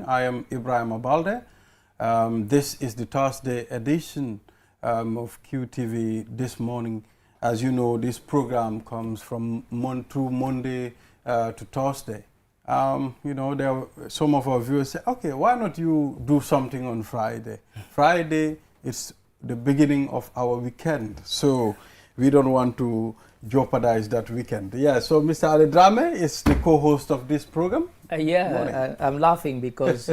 I am Ibrahim Abalde. This is the Thursday edition of QTV this morning. As you know, this program comes from through Monday to Thursday. Some of our viewers say, okay, why not you do something on Friday? Friday is the beginning of our weekend, so we don't want to jeopardize that weekend. Yeah, so Mr. Ali Drame is the co-host of this program. I'm laughing because,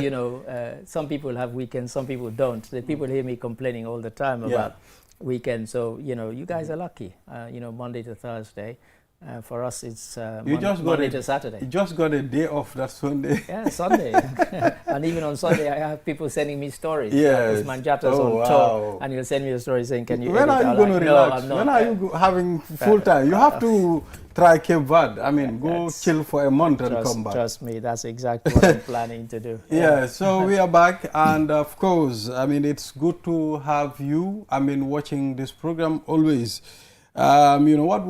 some people have weekends, some people don't. The people hear me complaining all the time about weekends. So, you guys are lucky, Monday to Thursday. For us, it's Monday to Saturday. You just got a day off that Sunday. Yeah, Sunday. And even on Sunday, I have people sending me stories. Yes. Usman Jatta's on tour, and he'll send me a story saying, can you When are you going to relax? No, when are you having full time? You have to try Cape Verde. I mean, go chill for a month and come back. Trust me, that's exactly what I'm planning to do. Yeah, so we are back, and of course, I mean, it's good to have you, watching this program always. What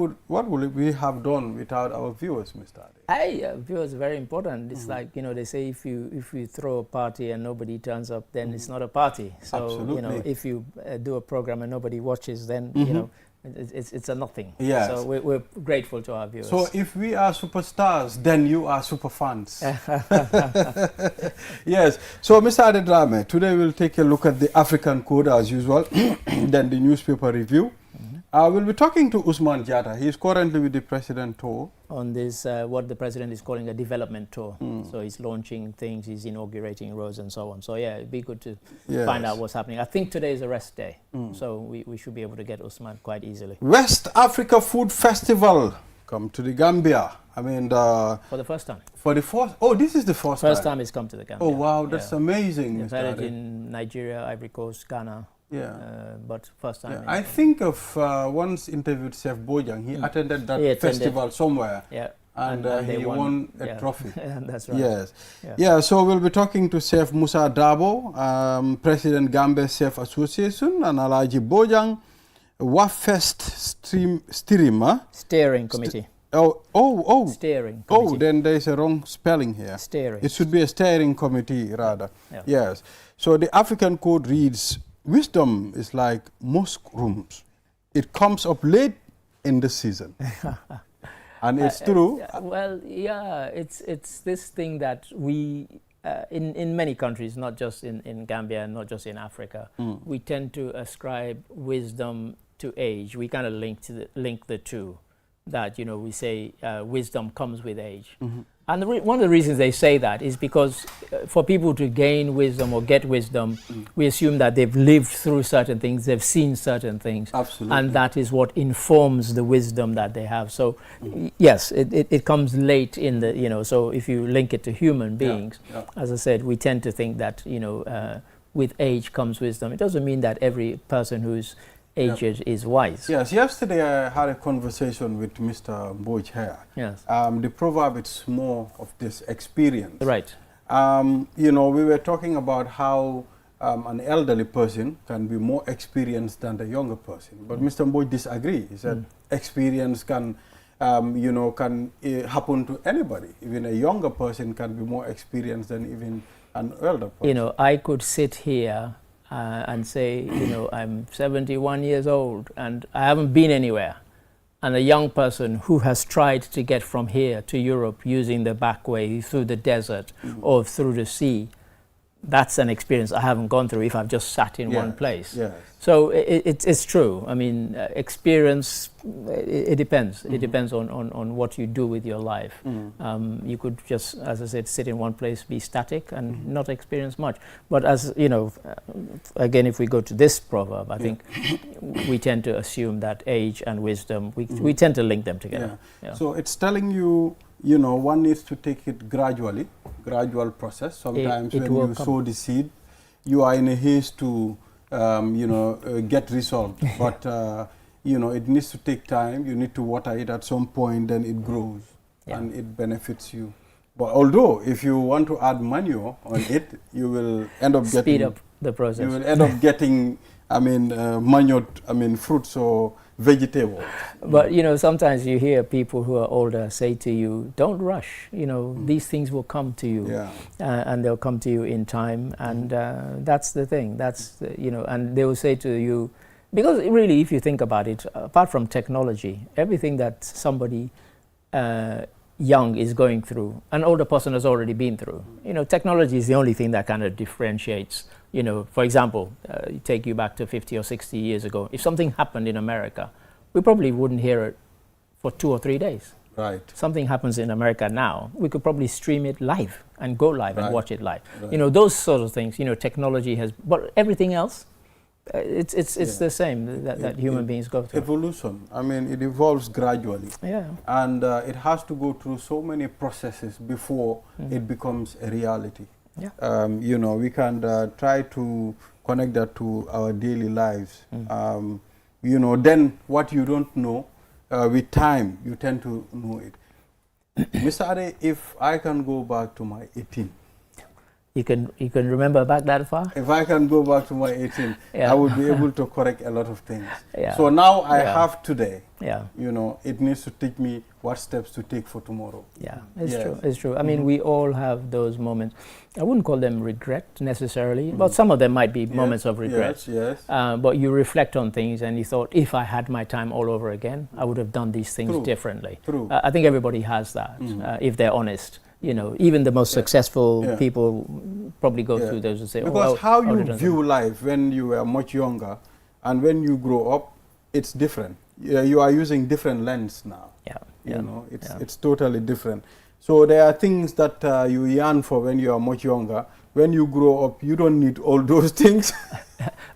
would we have done without our viewers, Mr. Ade? Viewers are very important. It's like, they say if you throw a party and nobody turns up, then it's not a party. So, absolutely. If you do a program and nobody watches, then, it's a nothing. Yes. So we're grateful to our viewers. So if we are superstars, then you are super fans. Yes. So, Mr. Ade Drame, today we'll take a look at the African code as usual, then the newspaper review. We'll be talking to Usman Jatta. He is currently with the President Tour. On this, what the President is calling a development tour. So he's launching things, he's inaugurating roads and so on. So yeah, it'd be good to find out what's happening. I think today is a rest day. So we should be able to get Usman quite easily. West Africa Food Festival. Come to the Gambia. For the first time. For the first, this is the first time. First time it's come to the Gambia. Oh wow, that's amazing. They've had it in Nigeria, Ivory Coast, Ghana. Yeah. But first time. Yeah. I think of once interviewed Chef Bojang. He attended that festival somewhere. Yeah. And he won a trophy. That's right. Yes. Yeah, so we'll be talking to Chef Musa Dabo, President Gambia Chef Association, and Alaji Bojang, Wafest Steering Committee. Steering committee. Then there's a wrong spelling here. Steering. It should be a steering committee rather. Yeah. Yes. So the African code reads, wisdom is like mosque rooms. It comes up late in the season. And it's true. Well, yeah, it's this thing that we, in many countries, not just in Gambia, not just in Africa, we tend to ascribe wisdom to age. We kind of link the two. That, we say wisdom comes with age. And one of the reasons they say that is because for people to gain wisdom or get wisdom, we assume that they've lived through certain things, they've seen certain things. Absolutely. And that is what informs the wisdom that they have. So, yes, it comes late in the, so if you link it to human beings, as I said, we tend to think that, with age comes wisdom. It doesn't mean that every person who's aged is wise. Yes, yesterday I had a conversation with Mr. Boj here. Yes. The proverb is more of this experience. Right. We were talking about how an elderly person can be more experienced than the younger person. But Mr. Boj disagrees. He said experience can, can happen to anybody. Even a younger person can be more experienced than even an elder person. I could sit here and say, I'm 71 years old and I haven't been anywhere. And a young person who has tried to get from here to Europe using the back way through the desert or through the sea, that's an experience I haven't gone through if I've just sat in one place. Yes. So it's true. I mean, experience, it depends. It depends on what you do with your life. You could just, as I said, sit in one place, be static and not experience much. But as, again, if we go to this proverb, I think we tend to assume that age and wisdom, we tend to link them together. Yeah. So it's telling you, one needs to take it gradual process. Sometimes when you sow the seed, you are in a haste to, get result. But, it needs to take time. You need to water it at some point, then it grows and it benefits you. But although if you want to add manure on it, you will end up getting... Speed up the process. You will end up getting, fruits or vegetables. But you know, sometimes you hear people who are older say to you, "Don't rush. You know, these things will come to you, and they'll come to you in time." And that's the thing. That's you know, and they will say to you, because really, if you think about it, apart from technology, everything that somebody young is going through, an older person has already been through. You know, technology is the only thing that kind of differentiates. You know, for example, take you back to 50 or 60 years ago. If something happened in America, we probably wouldn't hear it for 2 or 3 days. Right. Something happens in America now, we could probably stream it live and go live and watch it live. Right. You know, those sort of things. You know, technology has, but everything else, it's the same that human beings go through. Evolution. I mean, it evolves gradually. Yeah. And it has to go through so many processes before it becomes a reality. Yeah. You know, we can try to connect that to our daily lives. You know, then what you don't know, with time, you tend to know it. Mr. Ade, if I can go back to my 18. You can remember back that far? If I can go back to my 18, I would be able to correct a lot of things. Yeah. So now I have today. Yeah. You know, it needs to teach me what steps to take for tomorrow. Yeah, it's true. It's true. I mean, we all have those moments. I wouldn't call them regret necessarily, but some of them might be moments of regret. Yes. But you reflect on things and you thought, if I had my time all over again, I would have done these things differently. True. I think everybody has that, if they're honest. You know, even the most successful people probably go through those and say, because how you view life when you were much younger and when you grow up, it's different. You are using different lens now. Yeah. You know, it's totally different. So there are things that you yearn for when you are much younger. When you grow up, you don't need all those things.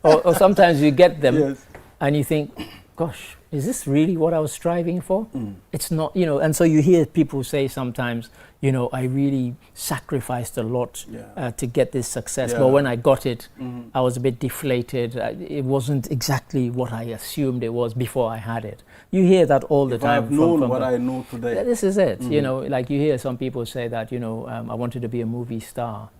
or sometimes you get them and you think, gosh, is this really what I was striving for? It's not, you know, and so you hear people say sometimes, you know, I really sacrificed a lot to get this success, but when I got it, I was a bit deflated. It wasn't exactly what I assumed it was before I had it. You hear that all the time. I've known what I know today. This is it, you know, like you hear some people say that, you know, I wanted to be a movie star,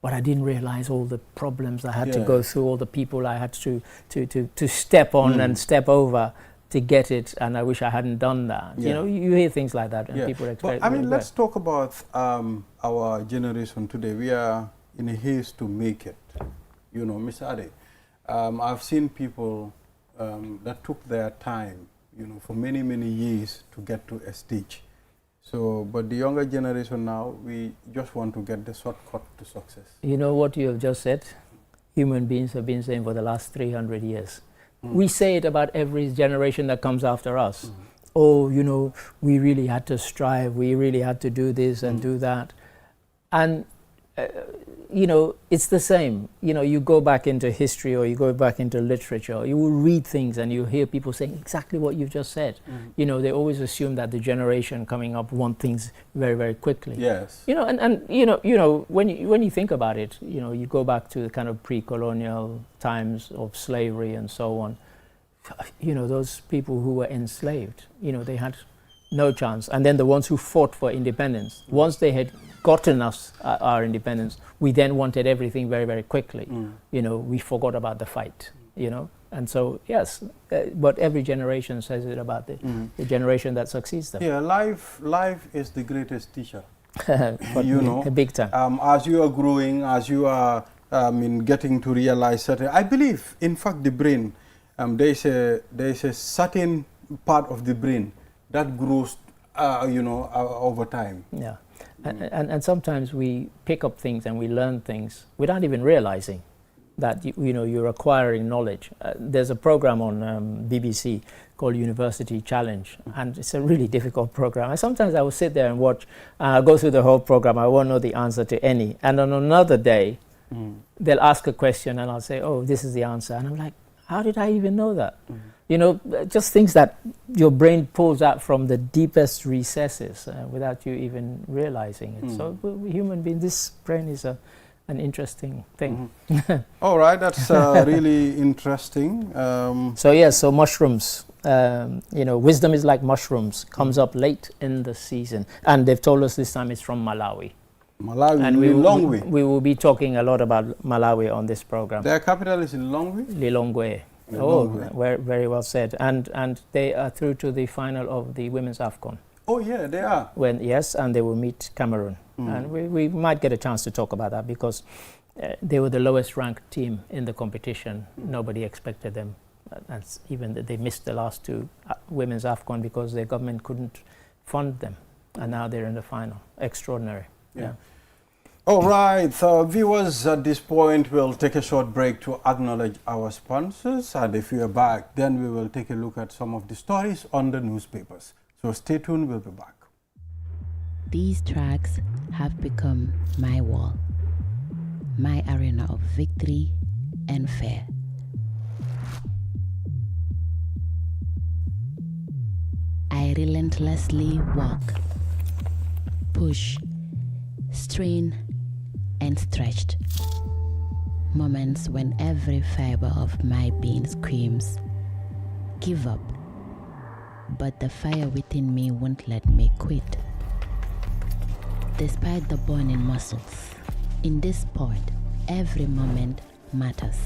but I didn't realize all the problems I had to go through, all the people I had to step on and step over to get it, and I wish I hadn't done that. You know, you hear things like that, and people expect. But I mean, let's talk about our generation today. We are in a haste to make it. You know, Mr. Ade, I've seen people that took their time, you know, for many, many years to get to a stage. So, but the younger generation now, we just want to get the shortcut to success. You know what you have just said? Human beings have been saying for the last 300 years. We say it about every generation that comes after us. Oh, you know, we really had to strive, we really had to do this and do that. And, you know, it's the same. You know, you go back into history or you go back into literature, you will read things and you hear people saying exactly what you've just said. You know, they always assume that the generation coming up want things very, very quickly. Yes. You know, and you know, when you think about it, you know, you go back to the kind of pre-colonial times of slavery and so on. You know, those people who were enslaved, you know, they had no chance. And then the ones who fought for independence, once they had gotten us our independence, we then wanted everything very, very quickly. You know, we forgot about the fight, you know. And so, yes, but every generation says it about the generation that succeeds them. Yeah, life is the greatest teacher. You know, big time. As you are growing, as you are getting to realize certain, I believe, in fact, the brain, there is a certain part of the brain that grows, you know, over time. Yeah. And sometimes we pick up things and we learn things without even realizing that you know, you're acquiring knowledge. There's a program on BBC called University Challenge, and it's a really difficult program. And sometimes I will sit there and watch, go through the whole program. I won't know the answer to any. And on another day, they'll ask a question and I'll say, oh, this is the answer. And I'm like, how did I even know that? You know, just things that your brain pulls out from the deepest recesses without you even realizing it. So human beings, this brain is an interesting thing. All right, that's really interesting. So mushrooms, you know, wisdom is like mushrooms, comes up late in the season. And they've told us this time it's from Malawi. Malawi, and Lilongwe. We will be talking a lot about Malawi on this program. Their capital is in Lilongwe? Lilongwe. Oh, very well said. And they are through to the final of the Women's AFCON. Oh, yeah, they are. Yes, and they will meet Cameroon. And we might get a chance to talk about that because they were the lowest ranked team in the competition. Nobody expected them. And even they missed the last two Women's AFCON because their government couldn't fund them. And now they're in the final. Extraordinary. Yeah. All right, so viewers, at this point, we'll take a short break to acknowledge our sponsors. And if you are back, then we will take a look at some of the stories on the newspapers. So stay tuned, we'll be back. These tracks have become my wall, my arena of victory and fear. I relentlessly walk, push, strain, and stretched. Moments when every fiber of my being screams, give up. But the fire within me won't let me quit. Despite the burning muscles, in this sport, every moment matters.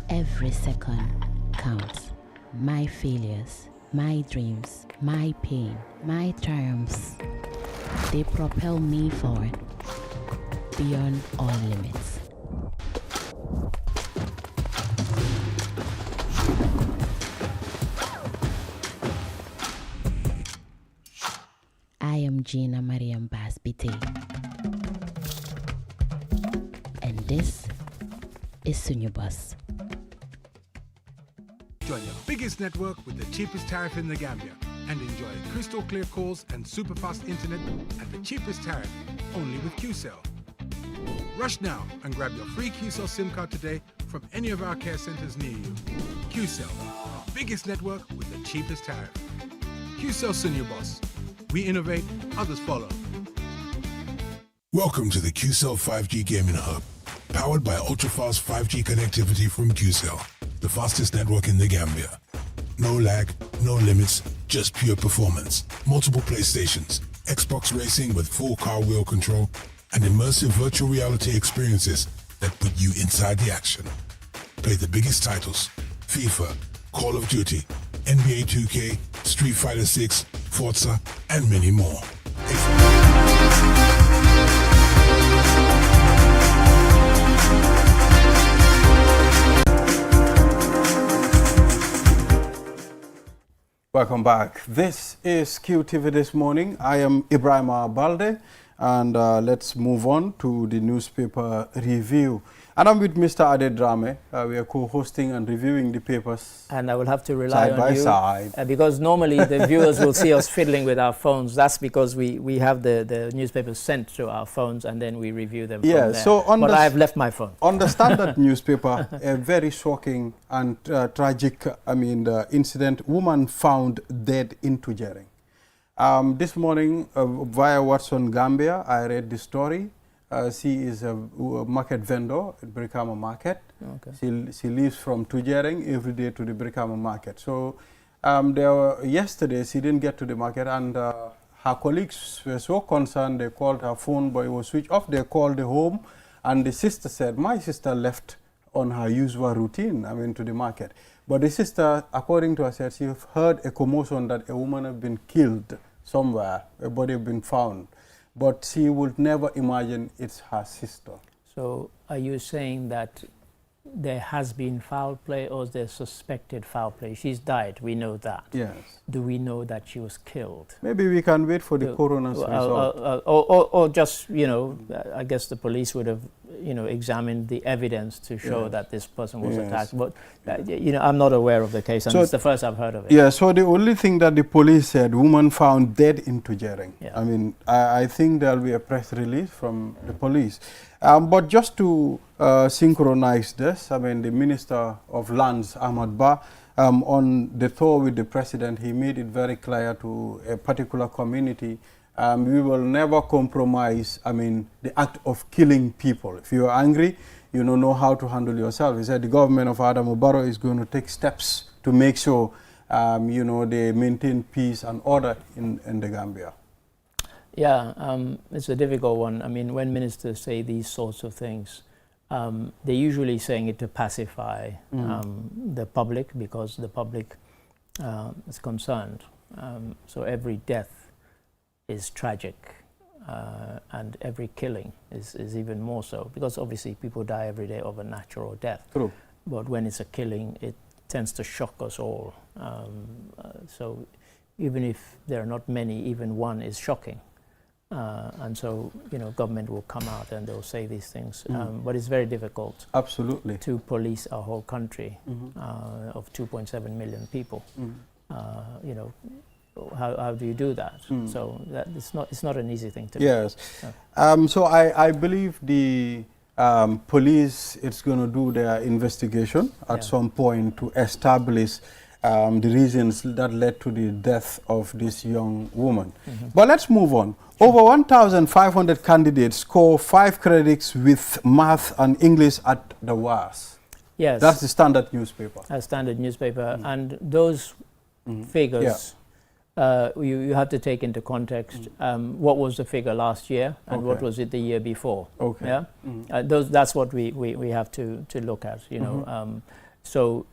Every second counts. My failures, my dreams, my pain, my triumphs, they propel me forward beyond all limits. I am Gina Mariam Basbite, and this is Sunyubus. Join the biggest network with the cheapest tariff in the Gambia and enjoy crystal clear calls and super fast internet at the cheapest tariff only with QCell. Rush now and grab your free QCell SIM card today from any of our care centers near you. QCell, the biggest network with the cheapest tariff. QCell Sunyubus. We innovate, others follow. Welcome to the QCell 5G Gaming Hub, powered by ultra-fast 5G connectivity from QCell, the fastest network in the Gambia. No lag, no limits, just pure performance. Multiple PlayStations, Xbox racing with full car wheel control, and immersive virtual reality experiences that put you inside the action. Play the biggest titles: FIFA, Call of Duty, NBA 2K, Street Fighter 6, Forza, and many more. Welcome back. This is QTV This Morning. I am Ibrahima Balde, and let's move on to the newspaper review. And I'm with Mr. Ade Drame. We are co-hosting and reviewing the papers. And I will have to rely side on by you. Side. Because normally the viewers will see us fiddling with our phones. That's because we have the newspapers sent to our phones and then we review them from there. So on but I've left my phone. On the Standard newspaper, a very shocking and tragic incident. Woman found dead in Tujering. This morning, via Watson Gambia, I read the story. She is a market vendor at Brikama Market. Okay. She leaves from Tujering every day to the Brikama Market. So yesterday she didn't get to the market, and her colleagues were so concerned. They called her phone, but it was switched off. They called the home, and the sister said, my sister left on her usual routine, to the market. But the sister, according to her, said she heard a commotion that a woman had been killed somewhere, a body had been found. But she would never imagine it's her sister. So are you saying that there has been foul play or there's suspected foul play? She's died, we know that. Yes. Do we know that she was killed? Maybe we can wait for the coroner's result. Or just, I guess the police would have, examined the evidence to show that this person was attacked. But, I'm not aware of the case, and so it's the first I've heard of it. Yeah, so the only thing that the police said, woman found dead in Tujering. Yeah. I think there'll be a press release from the police. But just to synchronize this, the Minister of Lands, Ahmad Ba, on the tour with the President, he made it very clear to a particular community, we will never compromise, the act of killing people. If you are angry, you don't know how to handle yourself. He said the government of Adama Barrow is going to take steps to make sure, they maintain peace and order in the Gambia. Yeah, it's a difficult one. When ministers say these sorts of things, they're usually saying it to pacify the public, because the public is concerned. So every death is tragic, and every killing is even more so, because obviously people die every day of a natural death. True. But when it's a killing, it tends to shock us all. So even if there are not many, even one is shocking. And so, government will come out and they'll say these things. But it's very difficult. Absolutely. To police a whole country of 2.7 million people. How do you do that? So it's not an easy thing to do. Yes. So I believe the police is going to do their investigation at some point to establish the reasons that led to the death of this young woman. But let's move on. Over 1,500 candidates score 5 credits with math and English at the WAS. Yes. That's the Standard newspaper. A Standard newspaper. And those figures, you have to take into context what was the figure last year and what was it the year before. Okay. Yeah? That's what we have to look at, So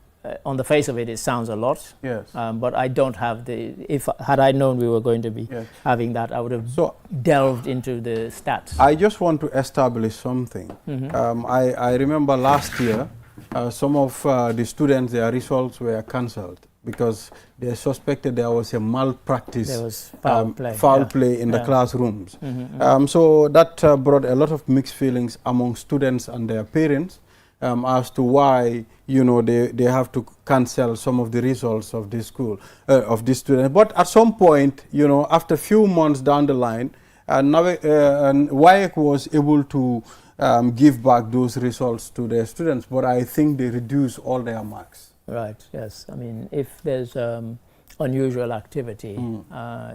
on the face of it, it sounds a lot. Yes. But I don't have had I known we were going to be having that, I would have delved into the stats. I just want to establish something. I remember last year, some of the students, their results were cancelled because they suspected there was a malpractice. There was foul play in the classrooms. So that brought a lot of mixed feelings among students and their parents. As to why they have to cancel some of the results of this school of this student. But at some point, after a few months down the line, WAEC was able to give back those results to their students. But I think they reduced all their marks. Right. Yes. I mean, if there's unusual activity,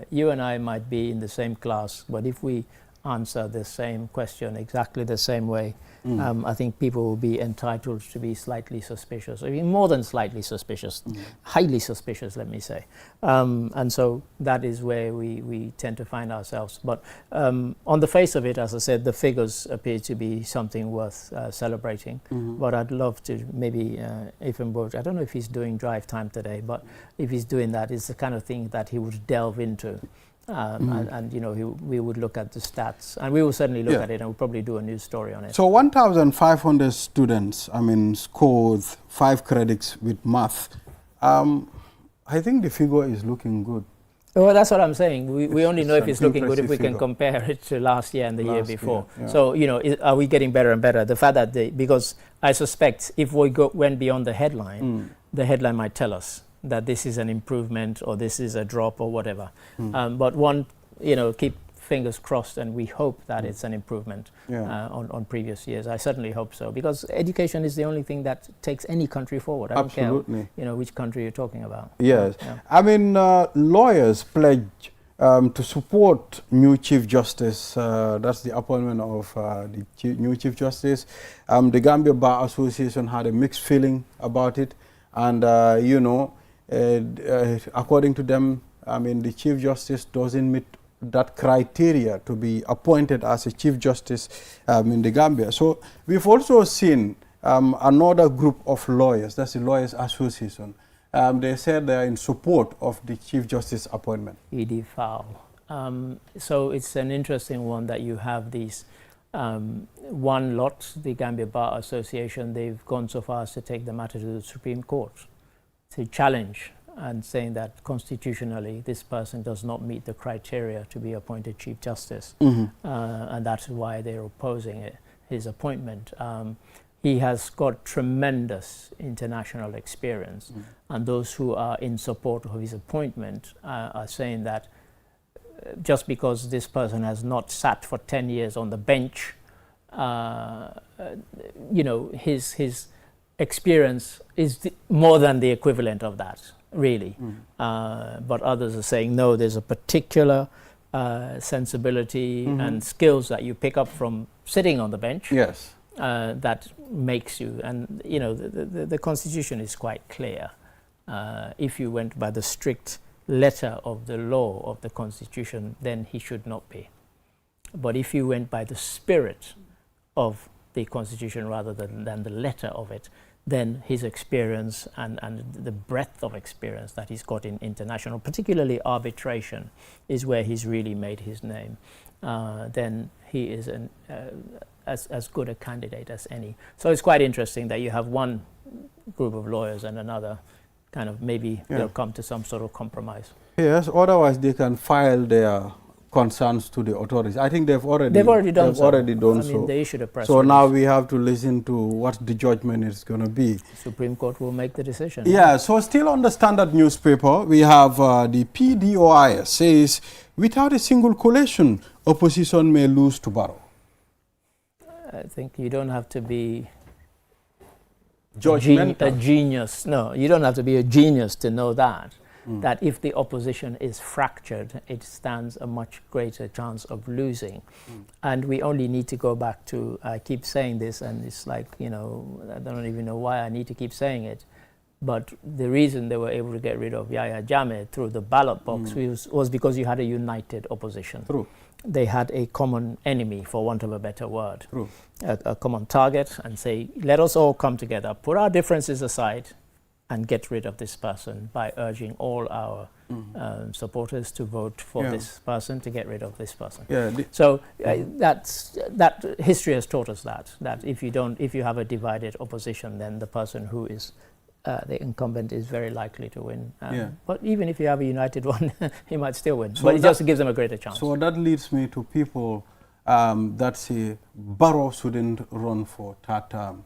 you and I might be in the same class, but if we answer the same question exactly the same way, I think people will be entitled to be slightly suspicious, or even more than slightly suspicious, highly suspicious, let me say. And so that is where we tend to find ourselves. But on the face of it, as I said, the figures appear to be something worth celebrating. But I'd love to maybe, Ethan Boach, I don't know if he's doing drive time today, but if he's doing that, it's the kind of thing that he would delve into. And we would look at the stats, and we will certainly look at it, and we'll probably do a news story on it. So 1,500 students, scored 5 credits with math. I think the figure is looking good. Well, that's what I'm saying. We only know if it's looking good if we can compare it to last year and the year before. So, are we getting better and better? The fact that because I suspect if we went beyond the headline might tell us that this is an improvement or this is a drop or whatever. But keep fingers crossed, and we hope that it's an improvement on previous years. I certainly hope so, because education is the only thing that takes any country forward. I don't care, which country you're talking about. Yes. Lawyers pledge to support new Chief Justice. That's the appointment of the new Chief Justice. The Gambia Bar Association had a mixed feeling about it, and according to them, the Chief Justice doesn't meet that criteria to be appointed as a Chief Justice in the Gambia. So we've also seen another group of lawyers, that's the Lawyers Association. They said they're in support of the Chief Justice appointment. EDFAO. So it's an interesting one that you have these one lot, the Gambia Bar Association, they've gone so far as to take the matter to the Supreme Court to challenge and saying that constitutionally this person does not meet the criteria to be appointed Chief Justice. And that's why they're opposing his appointment. He has got tremendous international experience, and those who are in support of his appointment are saying that just because this person has not sat for 10 years on the bench, his experience is more than the equivalent of that, really. But others are saying, no, there's a particular sensibility and skills that you pick up from sitting on the bench. Yes. That makes you, and the Constitution is quite clear. If you went by the strict letter of the law of the Constitution, then he should not be. But if you went by the spirit of the constitution rather than the letter of it, then his experience and the breadth of experience that he's got in international, particularly arbitration, is where he's really made his name. Then he is as good a candidate as any. So it's quite interesting that you have one group of lawyers and another kind of maybe they'll come to some sort of compromise. Yes, otherwise they can file their concerns to the authorities. I think they've already done so. I mean, they issued a press release. Now we have to listen to what the judgment is going to be. Supreme Court will make the decision. Yeah, so still on the Standard newspaper, we have the PDOI says, without a single coalition, opposition may lose to Barrow. I think you don't have to be a genius. No, you don't have to be a genius to know that. That if the opposition is fractured, it stands a much greater chance of losing. And we only need to go back to, I keep saying this, and it's like, you know, I don't even know why I need to keep saying it, but the reason they were able to get rid of Yahya Jammeh through the ballot box was because you had a united opposition. True. They had a common enemy, for want of a better word. True. A common target, and say, let us all come together, put our differences aside, and get rid of this person by urging all our supporters to vote for this person, to get rid of this person. So that history has taught us that if you have a divided opposition, then the person who is the incumbent is very likely to win. But even if you have a united one, he might still win. So but it just gives them a greater chance. So that leads me to people that say Barrow shouldn't run for third term.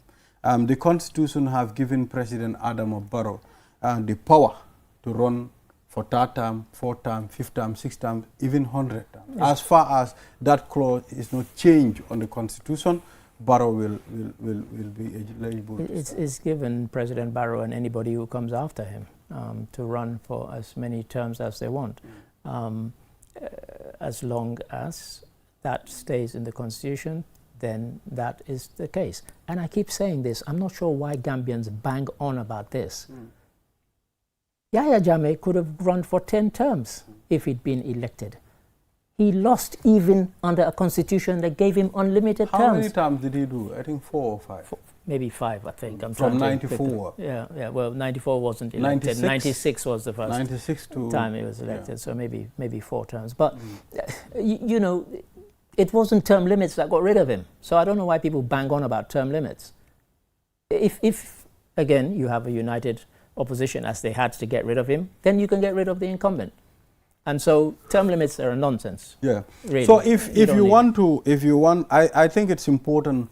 The Constitution have given President Adama Barrow the power to run for third term, fourth term, fifth term, sixth term, even 100 term. Yes. As far as that clause is not changed on the Constitution, Barrow will be eligible. It's given President Barrow and anybody who comes after him to run for as many terms as they want, as long as that stays in the Constitution. Then that is the case. And I keep saying this, I'm not sure why Gambians bang on about this. Yahya Jammeh could have run for 10 terms if he'd been elected. He lost even under a constitution that gave him unlimited terms. How many terms did he do? I think 4 or 5. Maybe 5, I think. From 94? Yeah, well, 94 wasn't elected. 96 was the first 96 time he was elected, so maybe 4 terms. But, you know, it wasn't term limits that got rid of him. So I don't know why people bang on about term limits. If again, you have a united opposition as they had to get rid of him, then you can get rid of the incumbent. And so term limits are a nonsense. Yeah. Really. So if you want, I think it's important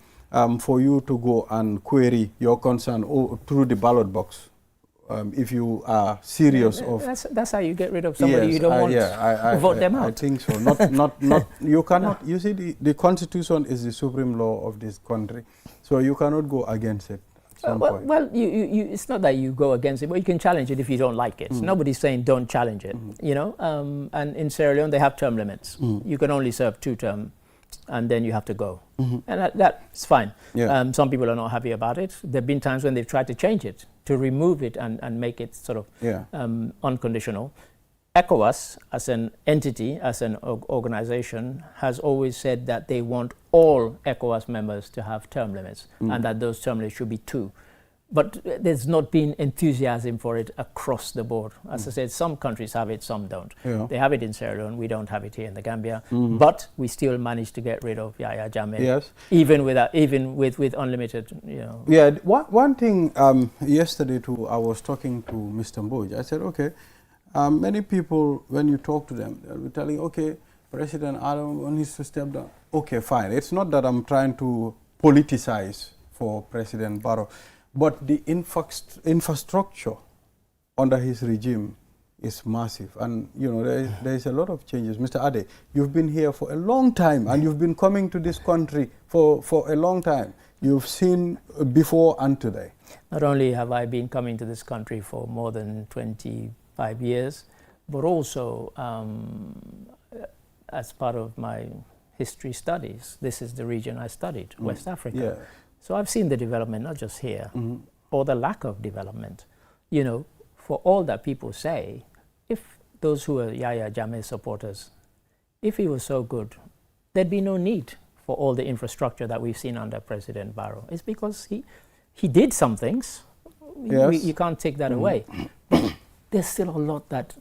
for you to go and query your concern through the ballot box. If you are serious that's how you get rid of somebody you don't want to vote them out. I think so. Not you cannot. You see, the Constitution is the supreme law of this country, so you cannot go against it. Well, it's not that you go against it, but you can challenge it if you don't like it. Nobody's saying don't challenge it, you know. And in Sierra Leone, they have term limits. You can only serve 2 terms, and then you have to go. And that's fine. Yeah. Some people are not happy about it. There have been times when they've tried to change it, to remove it and make it sort of unconditional. ECOWAS, as an entity, as an organization, has always said that they want all ECOWAS members to have term limits and that those term limits should be 2. But there's not been enthusiasm for it across the board. As I said, some countries have it, some don't. Yeah. They have it in Sierra Leone, we don't have it here in the Gambia. But we still managed to get rid of Yahya Jammeh, even with unlimited, you know. Yeah, one thing yesterday too, I was talking to Mr. Mboj. I said, okay, many people, when you talk to them, they'll be telling, okay, President Adam needs to step down. Okay, fine. It's not that I'm trying to politicize for President Barrow, but the infrastructure under his regime is massive. And, you know, there is a lot of changes. Mr. Ade, you've been here for a long time, and you've been coming to this country for a long time. You've seen before and today. Not only have I been coming to this country for more than 25 years, but also as part of my history studies. This is the region I studied, West Africa. Yeah. So I've seen the development, not just here, or the lack of development. You know, for all that people say, if those who are Yahya Jammeh supporters, if he was so good, there'd be no need for all the infrastructure that we've seen under President Barrow. It's because he did some things. Yes. You can't take that away. But there's still a lot that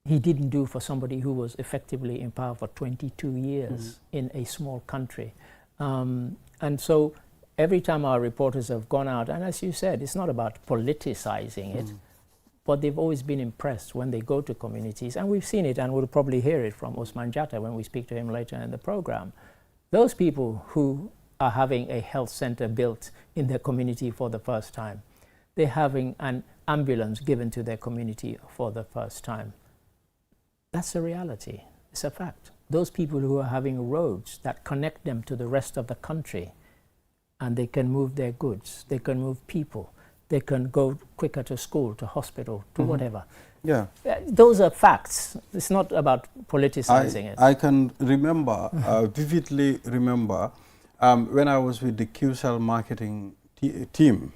he didn't do for somebody who was effectively in power for 22 years in a small country. And so every time our reporters have gone out, and as you said, it's not about politicizing it, but they've always been impressed when they go to communities, and we've seen it, and we'll probably hear it from Osman Jatta when we speak to him later in the program. Those people who are having a health center built in their community for the first time, they're having an ambulance given to their community for the first time. That's a reality. It's a fact. Those people who are having roads that connect them to the rest of the country, and they can move their goods, they can move people, they can go quicker to school, to hospital, to whatever. Yeah. Those are facts. It's not about politicizing it. I can remember, vividly remember, when I was with the QCell marketing team,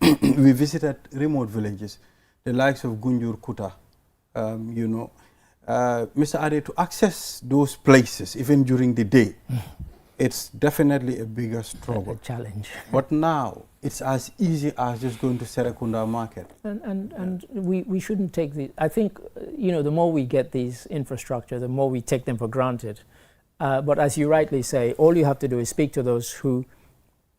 we visited remote villages, the likes of Gunjur Kuta, you know. Mr. Ade, to access those places, even during the day, it's definitely a bigger struggle. A challenge. But now, it's as easy as just going to Serekunda market. And we shouldn't take the... I think, you know, the more we get these infrastructure, the more we take them for granted. But as you rightly say, all you have to do is speak to those who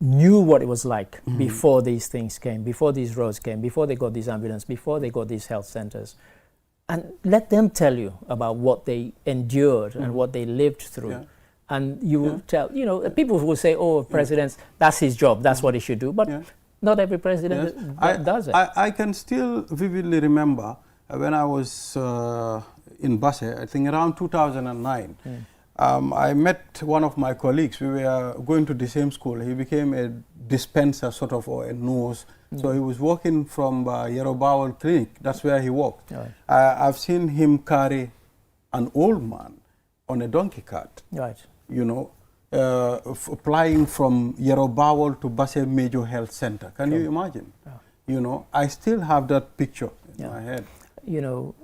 knew what it was like before these things came, before these roads came, before they got these ambulances, before they got these health centers. And let them tell you about what they endured and what they lived through. Yeah. And you will tell, you know, people will say, oh, presidents, that's his job, that's what he should do. But not every president does it. I can still vividly remember when I was in Basse, I think around 2009, I met one of my colleagues. We were going to the same school. He became a dispenser, sort of, or a nurse. So he was working from Yerobawal Clinic. That's where he worked. Right. I've seen him carry an old man on a donkey cart. Right. You know, flying from Yerobawal to Basse Major Health Center. Can you imagine? Yeah. You know, I still have that picture in my head. You know,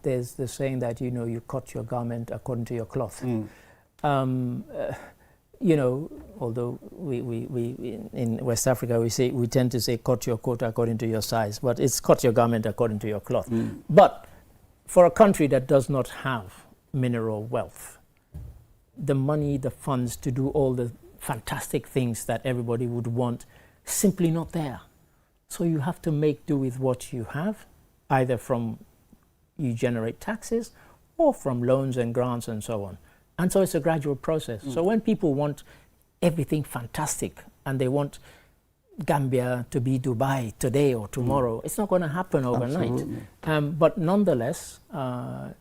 there's the saying that, you know, you cut your garment according to your cloth. You know, although we in West Africa we tend to say cut your coat according to your size, but it's cut your garment according to your cloth. But for a country that does not have mineral wealth, the money, the funds to do all the fantastic things that everybody would want, simply not there. So you have to make do with what you have, either from you generate taxes or from loans and grants and so on. And so it's a gradual process. So when people want everything fantastic and they want Gambia to be Dubai today or tomorrow, it's not going to happen overnight. But nonetheless,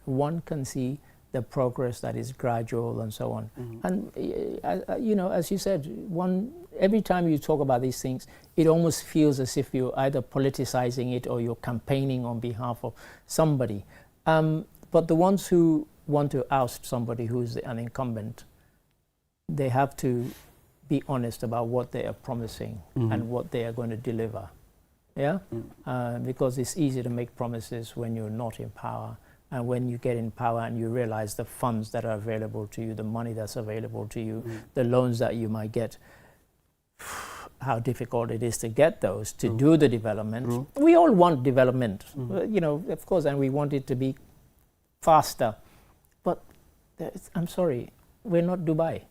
one can see the progress that is gradual and so on. And, you know, as you said, every time you talk about these things, it almost feels as if you're either politicizing it or you're campaigning on behalf of somebody. But the ones who want to oust somebody who's an incumbent, they have to be honest about what they are promising and what they are going to deliver. Yeah? Because it's easy to make promises when you're not in power. And when you get in power and you realize the funds that are available to you, the money that's available to you, the loans that you might get, how difficult it is to get those, to do the development. We all want development, you know, of course, and we want it to be faster. But I'm sorry, we're not Dubai.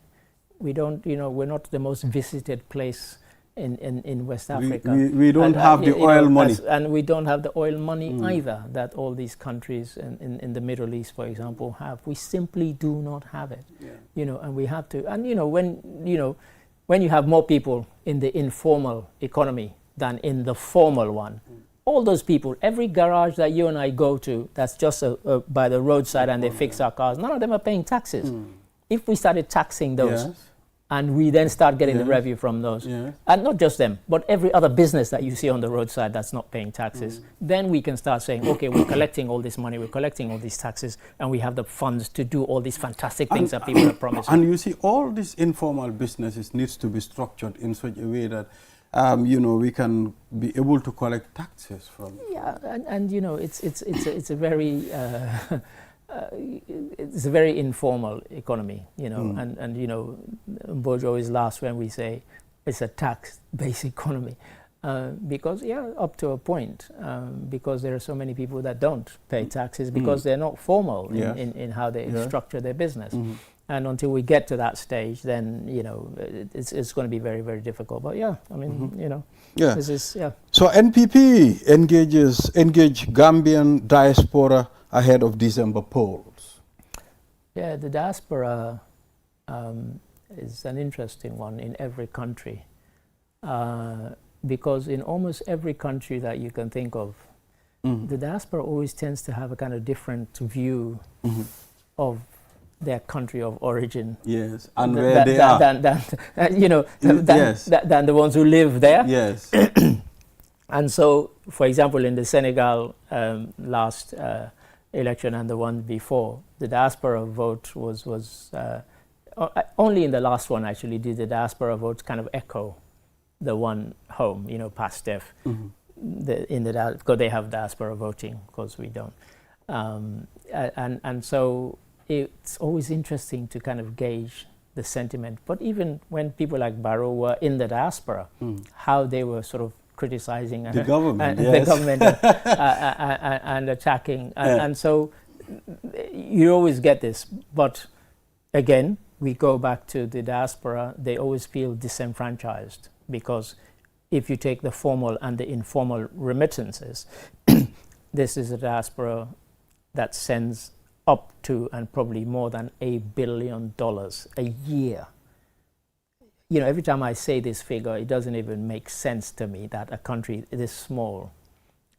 We don't, you know, we're not the most visited place in West Africa. We don't have the oil money. And we don't have the oil money either that all these countries in the Middle East, for example, have. We simply do not have it. You know, and we have to. And, you know, when you have more people in the informal economy than in the formal one, all those people, every garage that you and I go to that's just by the roadside and they fix our cars, none of them are paying taxes. If we started taxing those, and we then start getting the revenue from those, and not just them, but every other business that you see on the roadside that's not paying taxes, then we can start saying, okay, we're collecting all this money, we're collecting all these taxes, and we have the funds to do all these fantastic things that people are promising. And you see, all these informal businesses needs to be structured in such a way that you know, we can be able to collect taxes from. Yeah, and you know, it's a very it's a very informal economy, you know, and you know, Bojo always laughs when we say it's a tax-based economy, because up to a point, because there are so many people that don't pay taxes because they're not formal in how they structure their business. And until we get to that stage, then, you know, it's going to be very, very difficult. But yeah, I mean, you know, this is, So NPP engage Gambian diaspora ahead of December polls. Yeah, the diaspora is an interesting one in every country, because in almost every country that you can think of, the diaspora always tends to have a kind of different view of their country of origin. Yes, and where they are. Than you know, than the ones who live there. Yes. And so, for example, in the Senegal last election and the one before, the diaspora vote was only in the last one actually did the diaspora vote kind of echo the one home, you know, Pastef, because they have diaspora voting, because we don't. And so it's always interesting to kind of gauge the sentiment. But even when people like Barrow were in the diaspora, how they were sort of criticizing the government, the government and attacking. And so you always get this. But again, we go back to the diaspora, they always feel disenfranchised, because if you take the formal and the informal remittances, this is a diaspora that sends up to and probably more than $1 billion a year. You know, every time I say this figure, it doesn't even make sense to me that a country this small,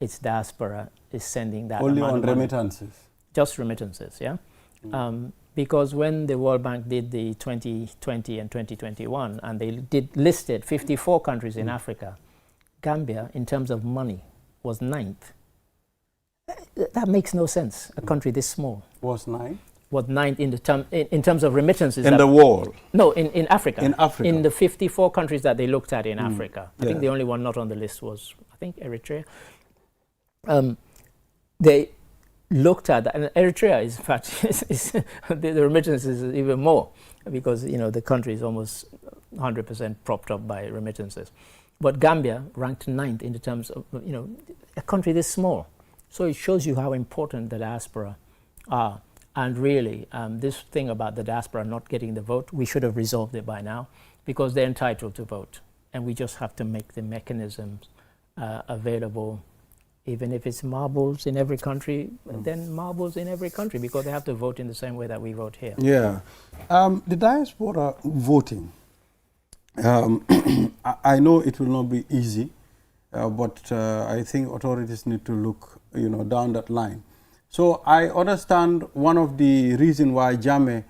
its diaspora is sending that only amount on of money. remittances. Just remittances, yeah. Because when the World Bank did the 2020 and 2021, and they listed 54 countries in Africa, Gambia, in terms of money, was 9th. That makes no sense. A country this small was 9th. Was 9th in terms of remittances in the world. No, in Africa. In Africa. In the 54 countries that they looked at in Africa, I think the only one not on the list was, I think, Eritrea. They looked at that, and Eritrea is, in fact, the remittances is even more, because, you know, the country is almost 100% propped up by remittances. But Gambia ranked 9th in the terms of, you know, a country this small. So it shows you how important the diaspora are. And really, this thing about the diaspora not getting the vote, we should have resolved it by now, because they're entitled to vote. And we just have to make the mechanisms available. Even if it's marbles in every country, then marbles in every country, because they have to vote in the same way that we vote here. Yeah. The diaspora voting, I know it will not be easy, but I think authorities need to look, you know, down that line. So I understand one of the reasons why Jammeh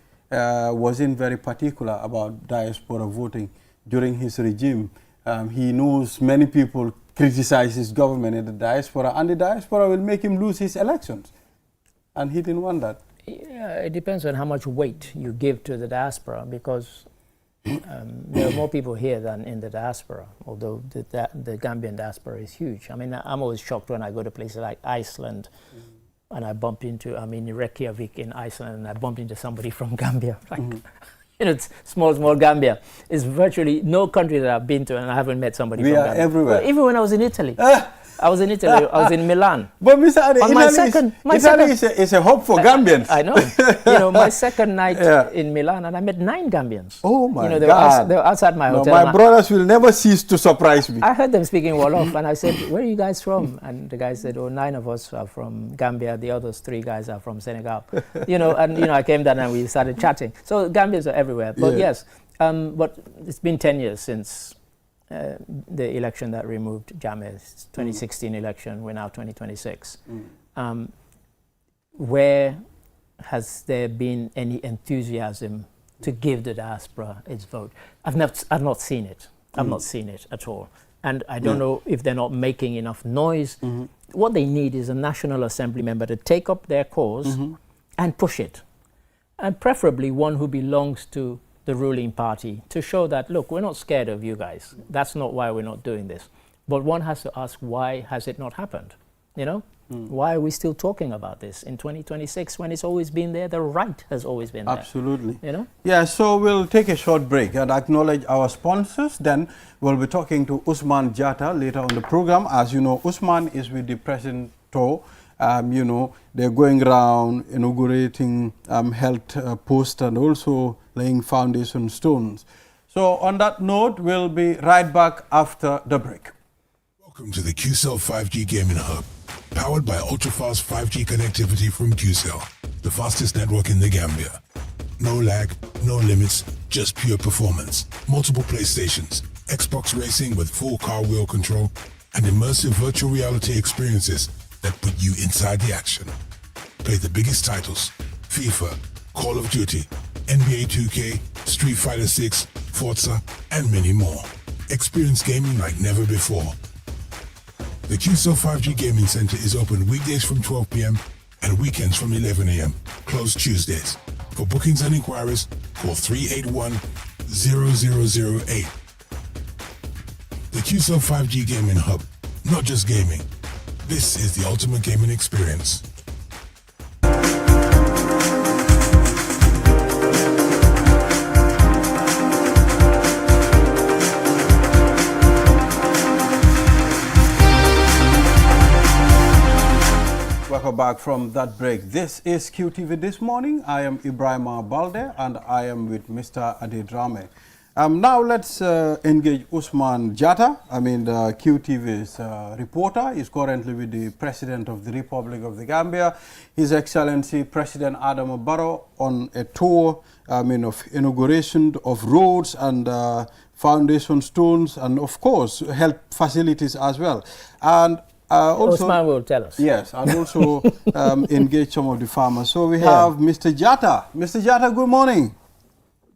wasn't very particular about diaspora voting during his regime. He knows many people criticize his government in the diaspora, and the diaspora will make him lose his elections. And he didn't want that. Yeah, it depends on how much weight you give to the diaspora, because there are more people here than in the diaspora, although the Gambian diaspora is huge. I mean, I'm always shocked when I go to places like Iceland, and I bump into, I'm in Reykjavik in Iceland, and I bump into somebody from Gambia. Like, you know, it's small Gambia. It's virtually no country that I've been to, and I haven't met somebody from Gambia. We are everywhere. Well, even when I was in Italy. I was in Italy. I was in Milan. But Mr. Ade, Italy is a hope for Gambians. I know. You know, my second night in Milan, and I met 9 Gambians. Oh my God! They were outside my hotel. My brothers will never cease to surprise me. I heard them speaking Wolof, and I said, "Where are you guys from?" And the guy said, "Oh, 9 of us are from Gambia. The others 3 guys are from Senegal." You know, and you know, I came down and we started chatting. So Gambians are everywhere. But yes, but it's been 10 years since the election that removed Jammeh's 2016 election. We're now 2026. Where has there been any enthusiasm to give the diaspora its vote? I've not seen it. I've not seen it at all. And I don't know if they're not making enough noise. What they need is a National Assembly member to take up their cause and push it. And preferably one who belongs to the ruling party, to show that, look, we're not scared of you guys. That's not why we're not doing this. But one has to ask, why has it not happened? You know? Why are we still talking about this in 2026 when it's always been there? The right has always been there. Absolutely. You know? Yeah, so we'll take a short break and acknowledge our sponsors. Then we'll be talking to Usman Jatta later on the program. As you know, Usman is with the President Tour. You know, they're going around inaugurating health posts and also laying foundation stones. So on that note, we'll be right back after the break. Welcome to the QCell 5G Gaming Hub, powered by ultra-fast 5G connectivity from QCell, the fastest network in the Gambia. No lag, no limits, just pure performance. Multiple PlayStations, Xbox racing with full car wheel control, and immersive virtual reality experiences that put you inside the action. Play the biggest titles: FIFA, Call of Duty, NBA 2K, Street Fighter 6, Forza, and many more. Experience gaming like never before. The QCell 5G Gaming Center is open weekdays from 12 p.m. and weekends from 11 a.m. Closed Tuesdays. For bookings and inquiries, call 381-0008. The QCell 5G Gaming Hub. Not just gaming. This is the ultimate gaming experience. Welcome back from that break. This is QTV This Morning. I am Ibrahim Balde and I am with Mr. Adedrame. Now let's engage Usman Jatta. I mean, the QTV's reporter is currently with the President of the Republic of the Gambia, His Excellency President Adama Barrow, on a tour, of inauguration of roads and foundation stones and, of course, health facilities as well. And also, Usman will tell us. Yes, and also engage some of the farmers. So we have Mr. Jatta. Mr. Jatta, good morning.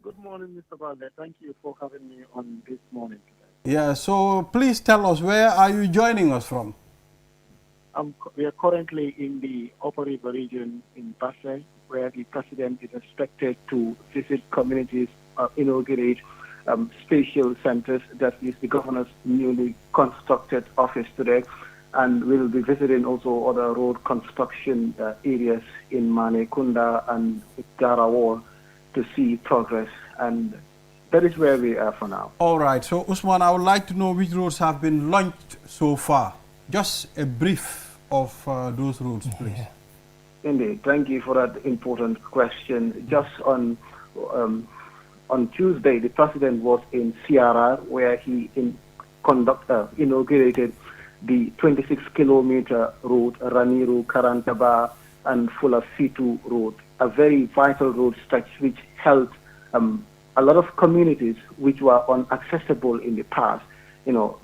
Good morning, Mr. Balde. Thank you for having me on this morning today. Yeah, so please tell us, where are you joining us from? We are currently in the Upper River region in Basse, where the President is expected to visit communities, inaugurate spatial centers. That is the Governor's newly constructed office today. And we'll be visiting also other road construction areas in Manekunda and Garawal to see progress. And that is where we are for now. All right. So, Usman, I would like to know which roads have been launched so far. Just a brief of those roads, please. Indeed. Thank you for that important question. Just on Tuesday, the President was in CRR, where he inaugurated the 26-kilometer road, Raniro, Karantaba, and Fula Fitu road, a very vital road stretch which helped a lot of communities which were inaccessible in the past,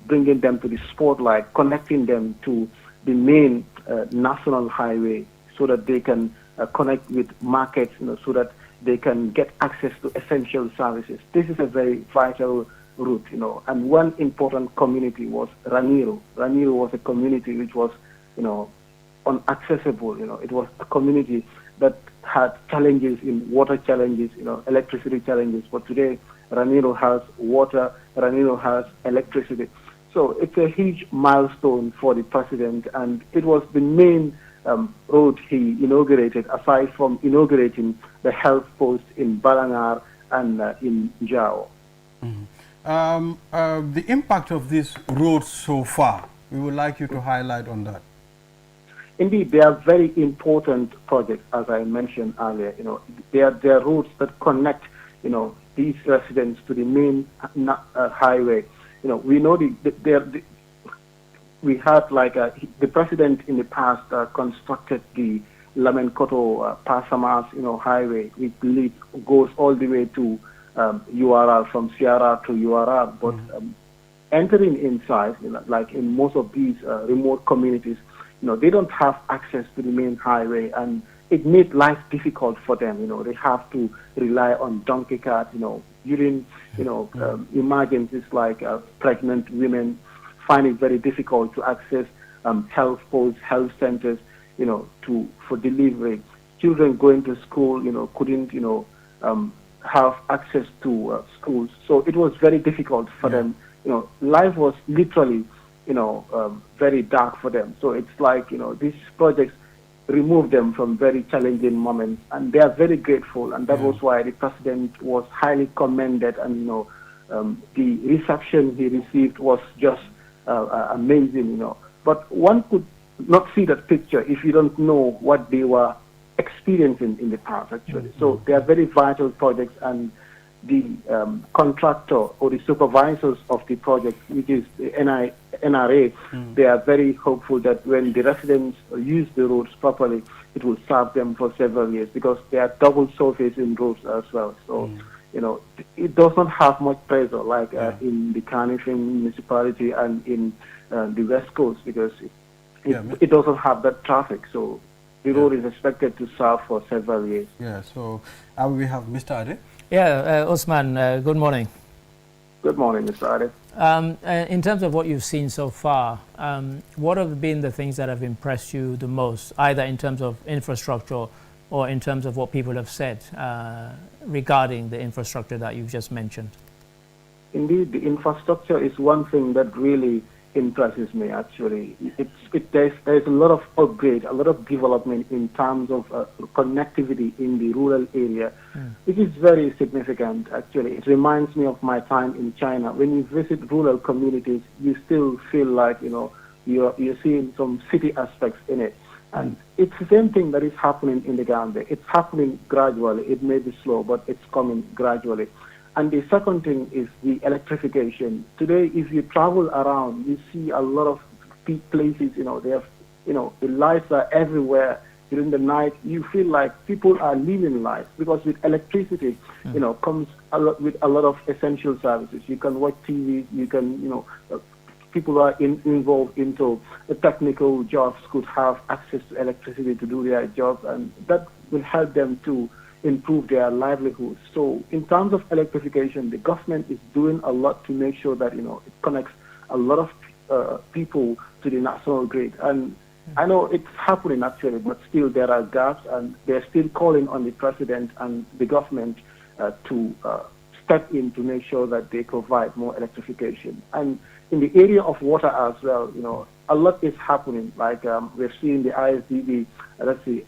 bringing them to the spotlight, connecting them to the main national highway so that they can connect with markets, so that they can get access to essential services. This is a very vital route, and one important community was Raniro. Raniro was a community which was, inaccessible. It was a community that had challenges in water challenges, electricity challenges. But today, Raniro has water, Raniro has electricity. So it's a huge milestone for the President, and it was the main road he inaugurated, aside from inaugurating the health post in Balangar and in Jao. Mm-hmm. The impact of these roads so far, we would like you to highlight on that. Indeed, they are very important projects, as I mentioned earlier. They are roads that connect, these residents to the main highway. We know we had the President in the past constructed the Lamenkoto Pasamas, highway, which goes all the way to URR, from CRR to URR. But entering inside, like in most of these remote communities, they don't have access to the main highway, and it made life difficult for them. They have to rely on donkey cart, during, emergencies like pregnant women find it very difficult to access health posts, health centers, for delivery. Children going to school, couldn't, have access to schools. So it was very difficult for them. Life was literally very dark for them. So it's like, these projects remove them from very challenging moments, and they are very grateful, and that was why the president was highly commended, and the reception he received was just amazing. But one could not see that picture if you don't know what they were experiencing in the past, actually. So they are very vital projects, and the contractor or the supervisors of the project, which is the NRA, they are very hopeful that when the residents use the roads properly, it will serve them for several years, because they are double surface in roads as well. So, it does not have much pressure like in the Carnifing municipality and in the West Coast, because it doesn't have that traffic. So the road is expected to serve for several years. Yeah, so we have Mr. Ade. Yeah, Osman, good morning. Good morning, Mr. Ade. In terms of what you've seen so far, what have been the things that have impressed you the most, either in terms of infrastructure or in terms of what people have said regarding the infrastructure that you've just mentioned? Indeed, the infrastructure is one thing that really impresses me, actually. There's a lot of upgrade, a lot of development in terms of connectivity in the rural area, which is very significant, actually. It reminds me of my time in China. When you visit rural communities, you still feel like, you're seeing some city aspects in it. And it's the same thing that is happening in the Gambia. It's happening gradually. It may be slow, but it's coming gradually. And the second thing is the electrification. Today, if you travel around, you see a lot of places, they have, the lights are everywhere. During the night, you feel like people are living life, because with electricity, comes with a lot of essential services. You can watch TV, you can, people are involved into the technical jobs could have access to electricity to do their jobs, and that will help them to improve their livelihoods. So in terms of electrification, the government is doing a lot to make sure that, it connects a lot of people to the national grid. And I know it's happening actually, but still there are gaps, and they're still calling on the president and the government to step in to make sure that they provide more electrification. And in the area of water as well, a lot is happening. Like we're seeing the ISDB, that's the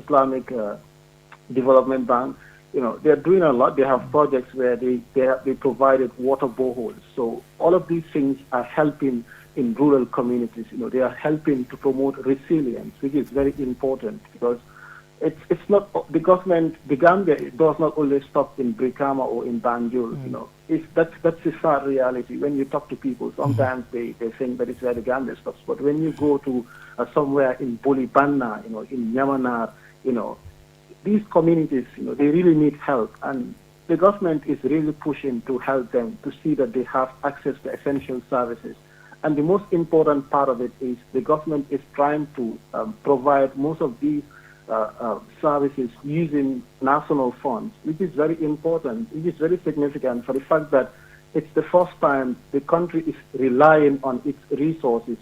Islamic Development Bank. They're doing a lot. They have projects where they provided water boreholes. So all of these things are helping in rural communities. They are helping to promote resilience, which is very important, because it's not the government. The Gambia does not only stop in Brikama or in Banjul. That's the sad reality. When you talk to people, sometimes they think that it's where the Gambia stops. But when you go to somewhere in Bolibana, in Yamanar, these communities, they really need help, and the government is really pushing to help them to see that they have access to essential services. And the most important part of it is the government is trying to provide most of these services using national funds, which is very important. It is very significant for the fact that it's the first time the country is relying on its resources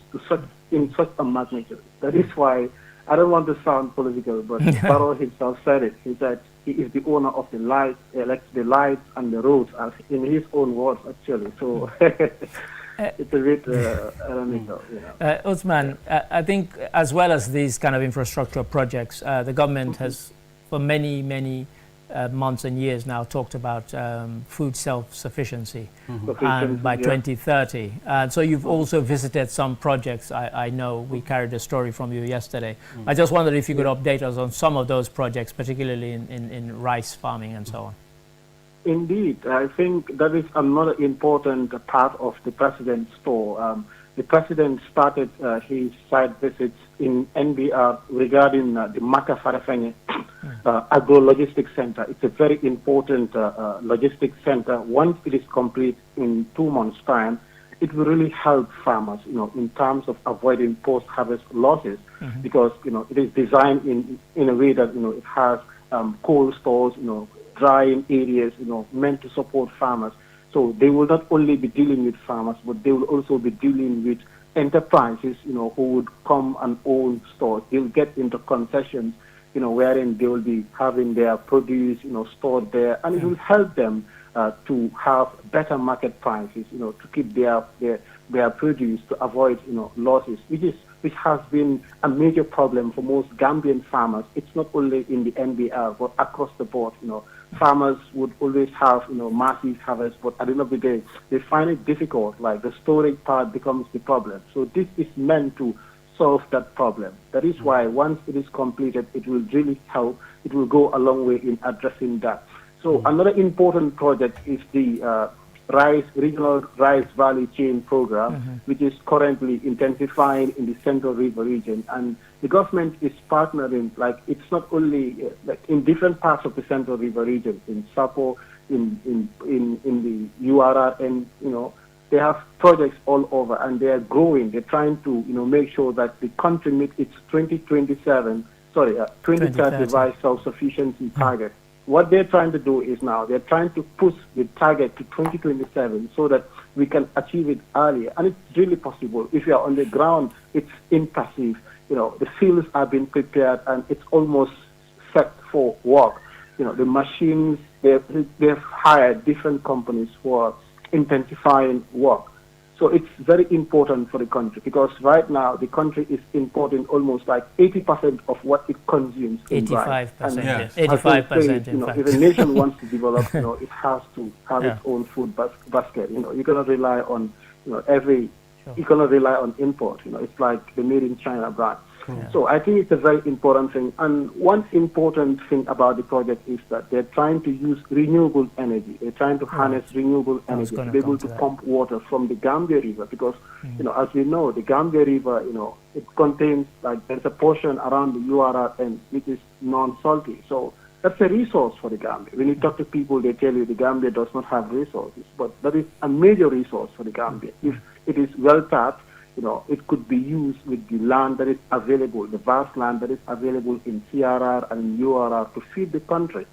in such a magnitude. That is why, I don't want to sound political, but Barrow himself said it. He said he is the owner of the lights and the roads, as in his own words, actually. So it's a bit ironical. Osman, I think as well as these kind of infrastructure projects, the government has, for many, many months and years now, talked about food self-sufficiency and by 2030. So you've also visited some projects. I know we carried a story from you yesterday. I just wondered if you could update us on some of those projects, particularly in rice farming and so on. Indeed, I think that is another important part of the president's tour. The president started his site visits in NBR regarding the Maka Farafenye Agro-Logistics Center. It's a very important logistics center. Once it is complete in 2 months' time, it will really help farmers, in terms of avoiding post-harvest losses, because, it is designed in a way that, it has cold stores, drying areas, meant to support farmers. So they will not only be dealing with farmers, but they will also be dealing with enterprises, who would come and own stores. They'll get into concessions, wherein they will be having their produce, stored there, and it will help them to have better market prices, to keep their produce, to avoid, losses, which has been a major problem for most Gambian farmers. It's not only in the NBR, but across the board. Farmers would always have, massive harvest, but at the end of the day, they find it difficult. Like the storage part becomes the problem. So this is meant to solve that problem. That is why once it is completed, it will really help. It will go a long way in addressing that. So another important project is the regional rice value chain program, which is currently intensifying in the Central River region. And the government is partnering, like it's not only like in different parts of the Central River region, in Sapo, in the URR, and they have projects all over, and they are growing. They're trying to make sure that the country meets its 2030 rice self-sufficiency target. What they're trying to do is now they're trying to push the target to 2027 so that we can achieve it earlier. And it's really possible. If you're on the ground, it's impressive. The fields are being prepared and it's almost set for work. The machines, they've hired different companies for intensifying work. So it's very important for the country because right now the country is importing almost like 80% of what it consumes. 85%. Yes. 85%. In fact. If a nation wants to develop, it has to have its own food basket. You cannot rely on, you cannot rely on import. It's like the Made in China brand. Yeah. So I think it's a very important thing. And one important thing about the project is that they're trying to use renewable energy. They're trying to harness renewable energy to be able to pump water from the Gambia River because, as we know, the Gambia River, it contains, there's a portion around the URR end which is non-salty. So that's a resource for the Gambia. When you talk to people, they tell you the Gambia does not have resources, but that is a major resource for the Gambia. If it is well tapped, it could be used with the land that is available, the vast land that is available in CRR and URR to feed the country.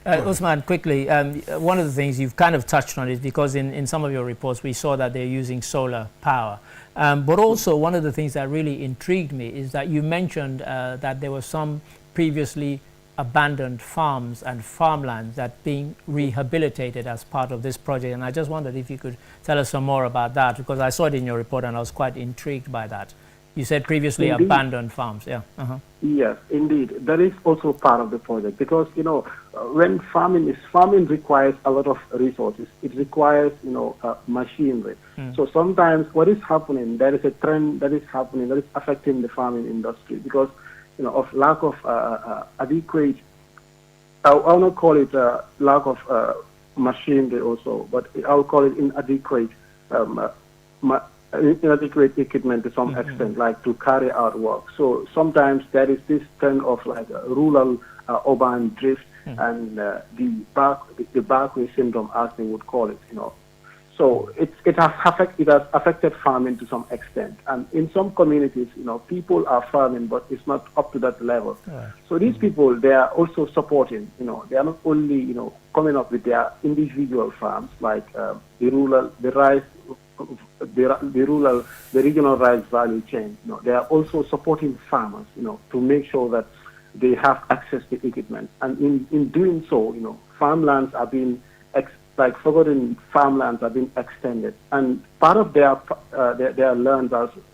Usman, quickly, one of the things you've kind of touched on is because in some of your reports we saw that they're using solar power. But also one of the things that really intrigued me is that you mentioned that there were some previously abandoned farms and farmlands that being rehabilitated as part of this project, and I just wondered if you could tell us some more about that because I saw it in your report and I was quite intrigued by that. You said previously abandoned farms, yeah. Yes, indeed. That is also part of the project because when farming requires a lot of resources. It requires machinery. So sometimes what is happening, there is a trend that is happening that is affecting the farming industry because of lack of adequate, I'll not call it lack of machinery also, but I'll call it inadequate equipment to some extent, like to carry out work. So sometimes there is this trend of rural urban drift and the backway syndrome, as they would call it, So it has affected farming to some extent, and in some communities, people are farming, but it's not up to that level. So these people, they are also supporting. They are not only coming up with their individual farms like the regional rice value chain. They are also supporting farmers, to make sure that they have access to equipment, and in doing so, farmlands are being forgotten farmlands have been extended, and part of their lands,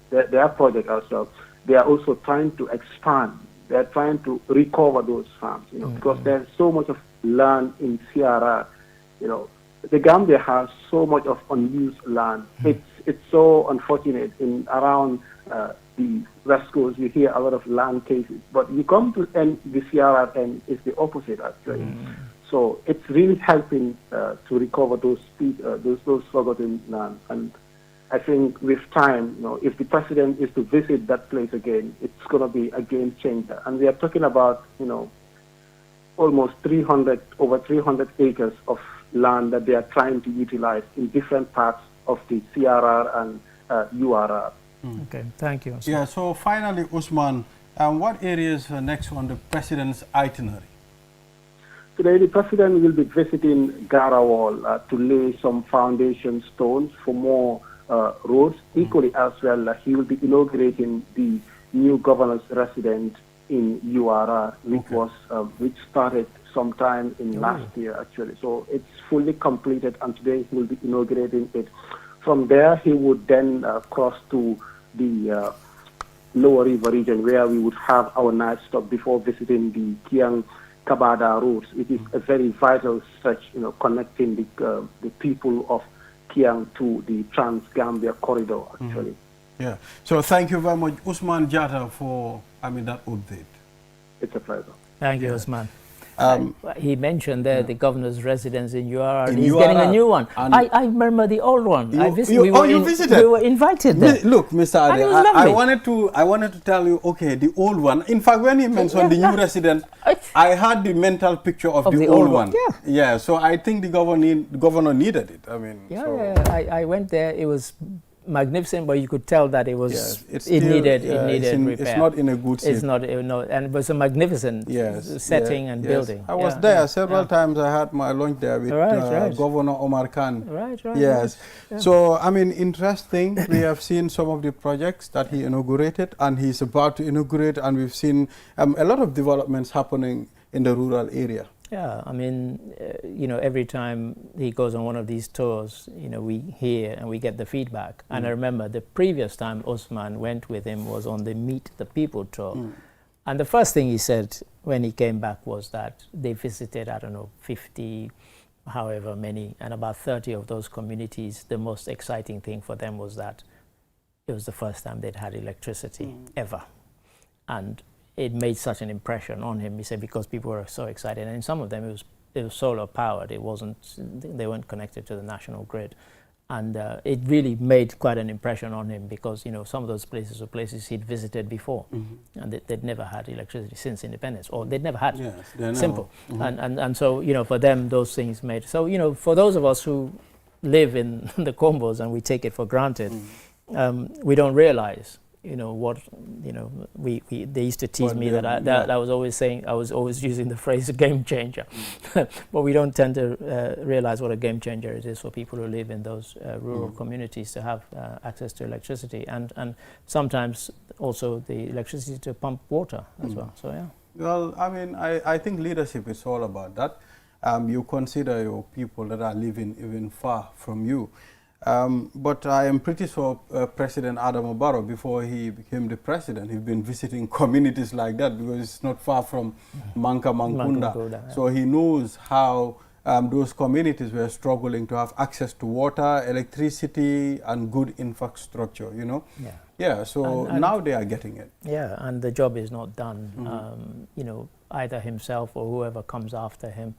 their project as well, they are also trying to expand. They are trying to recover those farms, because there's so much of land in CRR. The Gambia has so much of unused land. It's so unfortunate. In around the West Coast, you hear a lot of land cases, but you come to the CRR and it's the opposite actually. So it's really helping to recover those forgotten land. And I think with time, if the president is to visit that place again, it's going to be a game changer. And we are talking about, almost over 300 acres of land that they are trying to utilize in different parts of the CRR and URR. Okay, thank you. Yeah, so finally, Usman, what areas are next on the president's itinerary? Today, the president will be visiting Garawal to lay some foundation stones for more roads. Equally as well, he will be inaugurating the new governor's residence in URR, which started sometime in last year, actually. So it's fully completed, and today he will be inaugurating it. From there, he would then cross to the Lower River region, where we would have our night stop before visiting the Kiang Kabada routes. It is a very vital stretch, connecting the people of Kiang to the Trans-Gambia corridor, actually. Yeah. So thank you very much, Usman Jatta, for that update. It's a pleasure. Thank you, Usman. He mentioned there the governor's residence in URR. In He's URR. getting a new one. I remember the old one. You visited? We were invited there. Look, Mr. Ade, And it was lovely. I wanted to tell you, okay, the old one. In fact, when he mentioned the new resident, I had the mental picture of the old one. Yeah. So I think the governor needed it. I went there. It was magnificent, but you could tell that it was it needed repair. It's not in a good state. It's not, and it was a magnificent setting and building. I was there several times. I had my lunch there with Governor Omar Khan. Yes. So interesting. We have seen some of the projects that he inaugurated, and he's about to inaugurate, and we've seen a lot of developments happening in the rural area. Yeah, every time he goes on one of these tours, we hear and we get the feedback. And I remember the previous time Osman went with him was on the Meet the People tour. And the first thing he said when he came back was that they visited, 50, however many, and about 30 of those communities. The most exciting thing for them was that it was the first time they'd had electricity ever. And it made such an impression on him, he said, because people were so excited. And in some of them, it was solar powered. They weren't connected to the national grid. And it really made quite an impression on him because, some of those places were places he'd visited before. And they'd never had electricity since independence, or they'd never had. Simple. And so, for them, those things made. So, for those of us who live in the Combos and we take it for granted, we don't realize they used to tease me that I was always saying, I was always using the phrase game changer. But we don't tend to realize what a game changer it is for people who live in those rural communities to have access to electricity and sometimes also the electricity to pump water as well. So, yeah. Well, I think leadership is all about that. You consider your people that are living even far from you. But I am pretty sure President Adama Barrow, before he became the president, he's been visiting communities like that because it's not far from Manka Mankunda. So he knows how those communities were struggling to have access to water, electricity, and good infrastructure, so now they are getting it. Yeah, and the job is not done. Either himself or whoever comes after him,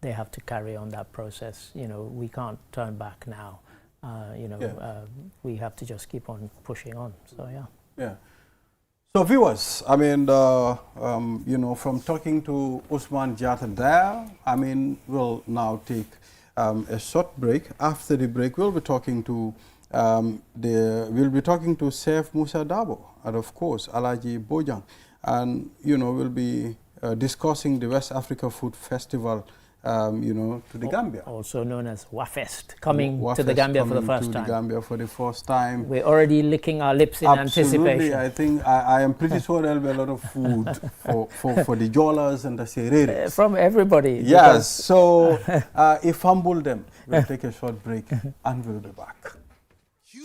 they have to carry on that process. We can't turn back now. We have to just keep on pushing on. So, yeah. So, viewers, from talking to Usman Jatta there, we'll now take a short break. After the break, we'll be talking to Saif Musa Dabo and, of course, Alaji Bojang, and we'll be discussing the West Africa Food Festival. To the Gambia. Also known as WAFest, coming to the Gambia for the first time. The Gambia for the first time. We're already licking our lips in anticipation. I think I am pretty sure there'll be a lot of food for the Jolas and the Sereres. From everybody. Yes, so if humble them, we'll take a short break and we'll be back.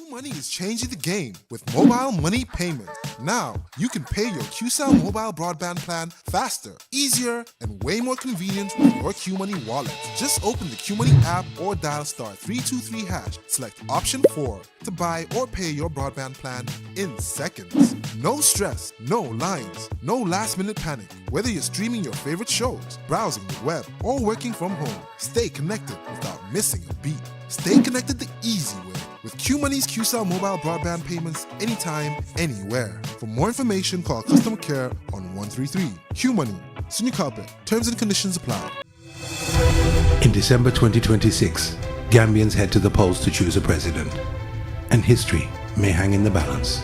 Money is changing the game with mobile money payments. Now, you can pay your QCell mobile broadband plan faster, easier, and way more convenient with your QMoney wallet. Just open the QMoney app or dial *323#. Select option 4 to buy or pay your broadband plan in seconds. No stress, no lines, no last-minute panic. Whether you're streaming your favorite shows, browsing the web, or working from home, stay connected without missing a beat. Stay connected the easy way with QMoney's QCell mobile broadband payments anytime, anywhere. For more information, call customer care on 133. QMoney. Sunyakape. Terms and conditions apply. In December 2026, Gambians head to the polls to choose a president, and history may hang in the balance.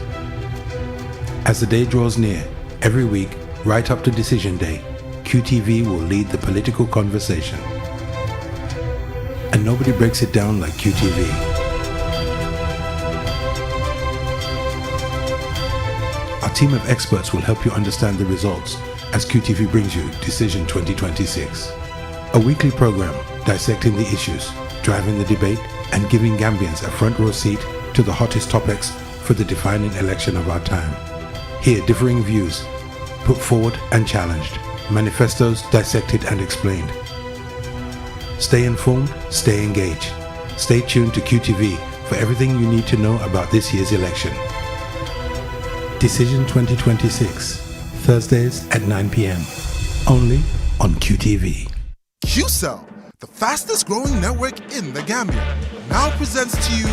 As the day draws near, every week, right up to Decision Day, QTV will lead the political conversation. And nobody breaks it down like QTV. Our team of experts will help you understand the results as QTV brings you Decision 2026. A weekly program dissecting the issues, driving the debate, and giving Gambians a front row seat to the hottest topics for the defining election of our time. Hear differing views, put forward and challenged, manifestos dissected and explained. Stay informed, stay engaged. Stay tuned to QTV for everything you need to know about this year's election. Decision 2026, Thursdays at 9 p.m. Only on QTV. QCell, the fastest growing network in the Gambia, now presents to you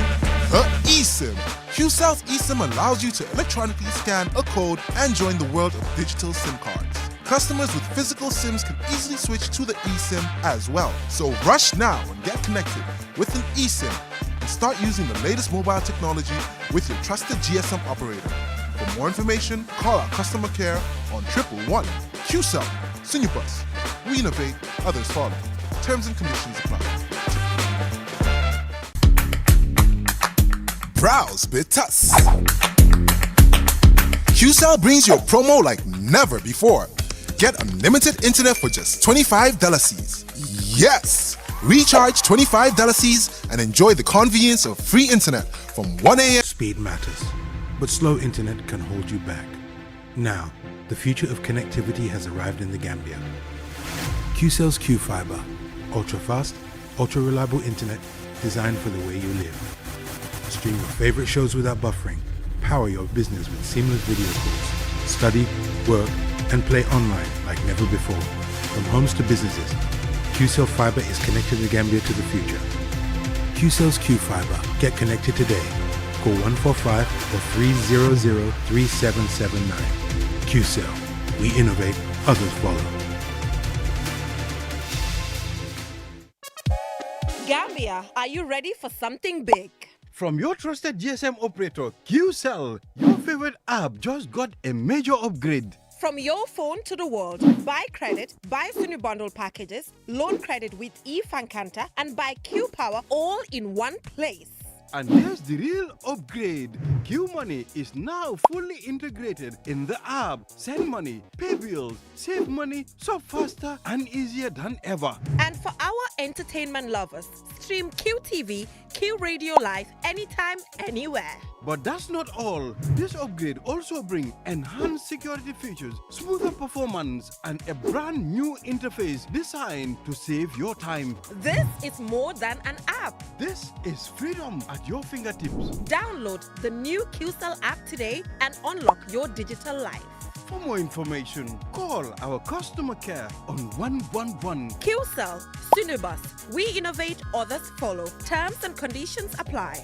the eSIM. QCell's eSIM allows you to electronically scan a code and join the world of digital SIM cards. Customers with physical SIMs can easily switch to the eSIM as well. So rush now and get connected with an eSIM and start using the latest mobile technology with your trusted GSM operator. For more information, call our customer care on 111. QCell, Sinubus. We innovate, others follow. Terms and conditions apply. Browse Bitus. QCell brings you a promo like never before. Get unlimited internet for just $25 Cs. Yes! Recharge $25 Cs and enjoy the convenience of free internet from 1 a.m. Speed matters, but slow internet can hold you back. Now, the future of connectivity has arrived in the Gambia. QCell's Q-Fiber, ultra-fast, ultra-reliable internet designed for the way you live. Stream your favorite shows without buffering. Power your business with seamless video calls. Study, work, and play online like never before. From homes to businesses, QCell Fiber is connecting the Gambia to the future. QCell's Q-Fiber. Get connected today. Call 145 or 300-3779. QCell. We innovate, others follow. Gambia, are you ready for something big? From your trusted GSM operator, QCell, your favorite app just got a major upgrade. From your phone to the world, buy credit, buy Sunu bundle packages, loan credit with eFankanta, and buy Q-Power all in one place. And here's the real upgrade. Q-Money is now fully integrated in the app. Send money, pay bills, save money, so faster and easier than ever. And for our entertainment lovers, stream QTV, Q Radio Live anytime, anywhere. But that's not all. This upgrade also brings enhanced security features, smoother performance, and a brand new interface designed to save your time. This is more than an app. This is freedom at your fingertips. Download the new QCell app today and unlock your digital life. For more information, call our customer care on 111. QCell, Sunubus. We innovate, others follow. Terms and conditions apply.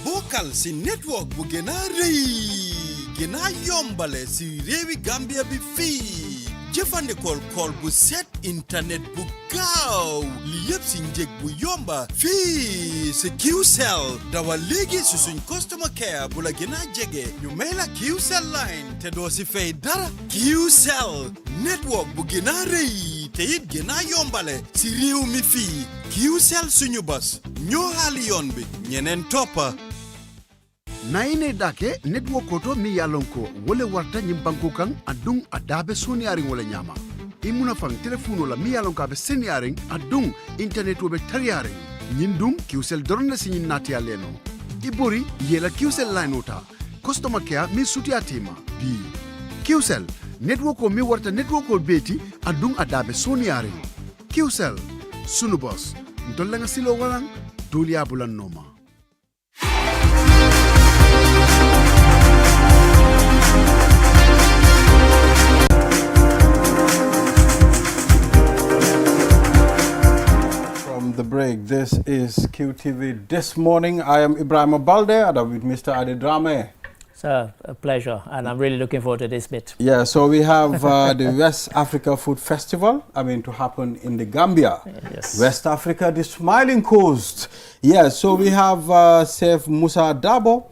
Bokal si network bu gëna rëy gëna yombale si réewi Gambia bi fii jëfandikool call bu set internet bu gaaw li yëpp si njëg bu yomba fii si QCell dawal léegi si suñ customer care bu la gëna jege ñu may la QCell line te doo si fay dara QCell network bu gëna rëy te it gëna yombale si réew mi fii QCell suñu bas ñoo xaali yoon bi ñeneen toppa naine dake network koto mi yalonko wole warta nyimbanko kan adung adabe soniaring wala nyama imuna fang telefono la mi yalonko abe seniaring adung internet wobe tariaring nyindung QCell dorna sinyin nati aleno ibori yela QCell line ota customer care mi suti atima bi QCell network ko mi warta network ko beti adung adabe soniaring QCell sunu boss ntollanga silo walang dulia bulan noma. The break. This is QTV This Morning. I am Ibrahim Abalde and I'm with Mr. Adi Drame. Sir, a pleasure, and I'm really looking forward to this bit. Yeah, so we have the West Africa Food Festival, to happen in the Gambia. Yes. West Africa, the Smiling Coast. Yeah, so we have Chef Musa Dabo,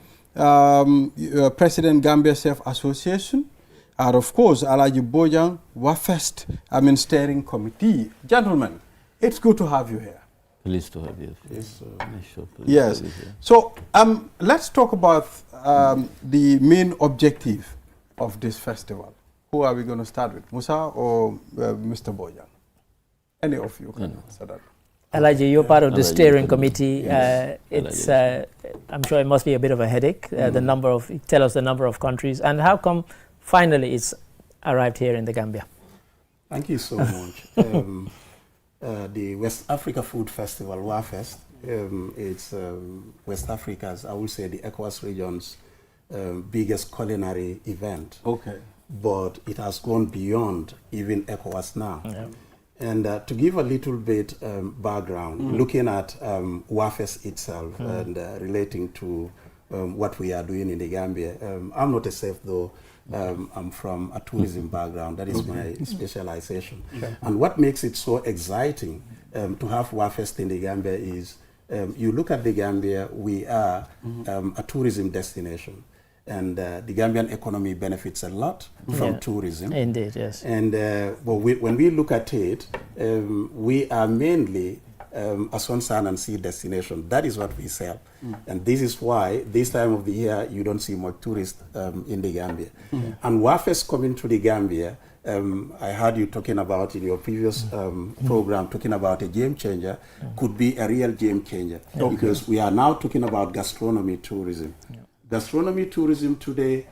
President Gambia Chef Association, and of course, Alaji Bojang, Wafest, Steering Committee. Gentlemen, it's good to have you here. Pleased to have you. Yes. So let's talk about the main objective of this festival. Who are we going to start with, Musa or Mr. Bojang? Any of you can answer that. Elijah, you're part of the steering committee. It's, I'm sure it must be a bit of a headache. Tell us the number of countries, and how come finally it's arrived here in the Gambia? Thank you so much. The West Africa Food Festival, WAFest, it's West Africa's, I would say, the ECOWAS region's biggest culinary event. Okay. But it has gone beyond even ECOWAS now. Yeah. And to give a little bit background, looking at WAFest itself and relating to what we are doing in the Gambia, I'm not a chef though. I'm from a tourism background. That is my specialization. Okay. And what makes it so exciting to have WAFest in the Gambia is you look at the Gambia, we are a tourism destination. And the Gambian economy benefits a lot from tourism. Indeed, yes. And when we look at it, we are mainly a sunshine and sea destination. That is what we sell. And this is why this time of the year you don't see much tourists in the Gambia. And WAFest coming to the Gambia, I heard you talking about in your previous program, talking about a game changer, could be a real game changer. Because we are now talking about gastronomy tourism. Gastronomy tourism today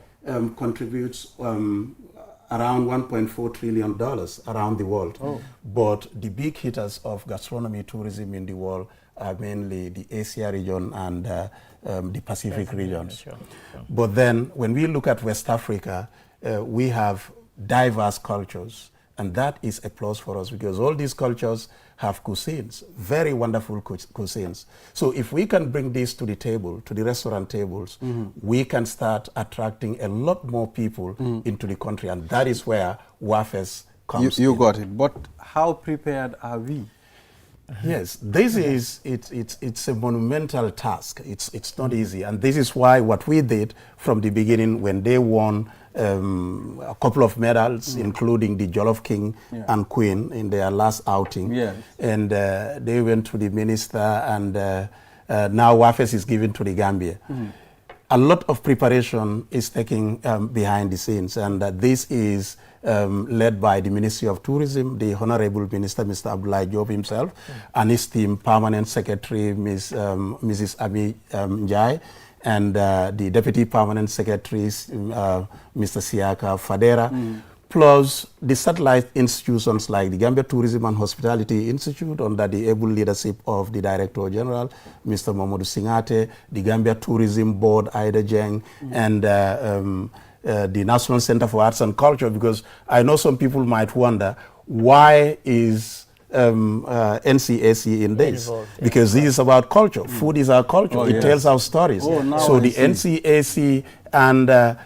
contributes around $1.4 trillion around the world. But the big hitters of gastronomy tourism in the world are mainly the Asia region and the Pacific regions. Sure. But then when we look at West Africa, we have diverse cultures. And that is a plus for us because all these cultures have cuisines, very wonderful cuisines. So if we can bring this to the table, to the restaurant tables, we can start attracting a lot more people into the country. And that is where WAFest comes You got it. But how prepared are we? Yes, this is, it's a monumental task. It's not easy. And this is why what we did from the beginning when they won a couple of medals, including the Jollof King and Queen in their last outing. Yes. And they went to the minister and now WAFest is given to the Gambia. A lot of preparation is taking behind the scenes, and this is led by the Ministry of Tourism, the Honorable Minister, Mr. Abdoulaye Diop himself, and his team, Permanent Secretary, Mrs. Ami Njai, and the Deputy Permanent Secretaries, Mr. Siaka Fadera, plus the satellite institutions like the Gambia Tourism and Hospitality Institute under the able leadership of the Director General, Mr. Mamadou Singate, the Gambia Tourism Board, Ida Jeng, and the National Center for Arts and Culture, because I know some people might wonder, why is NCAC in this? Because this is about culture. Food is our culture. It tells our stories. So the NCAC and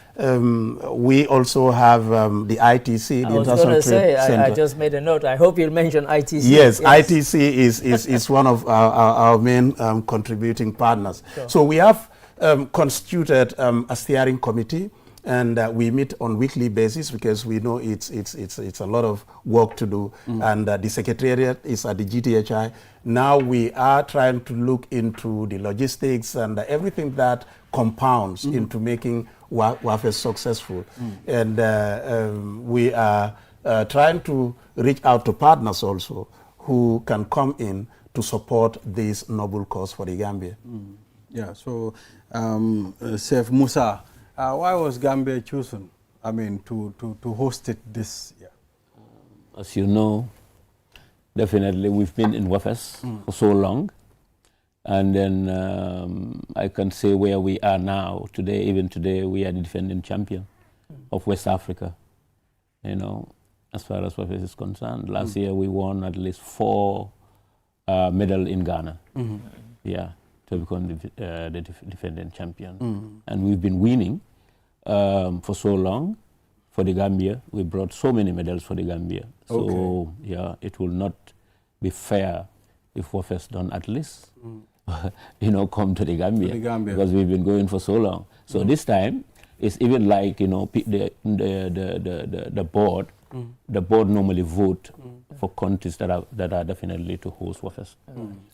we also have the ITC, the International Trade Center. I just made a note. I hope you'll mention ITC. Yes, ITC is one of our main contributing partners. Sure. So we have constituted a steering committee, and we meet on weekly basis because we know it's a lot of work to do. And the secretariat is at the GTHI. Now we are trying to look into the logistics and everything that compounds into making WAFest successful. And we are trying to reach out to partners also who can come in to support this noble cause for the Gambia. Yeah, so Chef Musa, why was Gambia chosen, I mean, to host it this year? As you know, definitely we've been in WAFest for so long. And then I can say where we are now, today, even today, we are the defending champion of West Africa, you know, as far as WAFest is concerned. Last year we won at least 4 medals in Ghana, to become the defending champion. And we've been winning for so long for the Gambia. We brought so many medals for the Gambia. So, yeah, it will not be fair if WAFest don't at least you know, come to the Gambia, because we've been going for so long. So this time, it's even like, you know, the board, the board normally vote for countries that are definitely to host WAFest.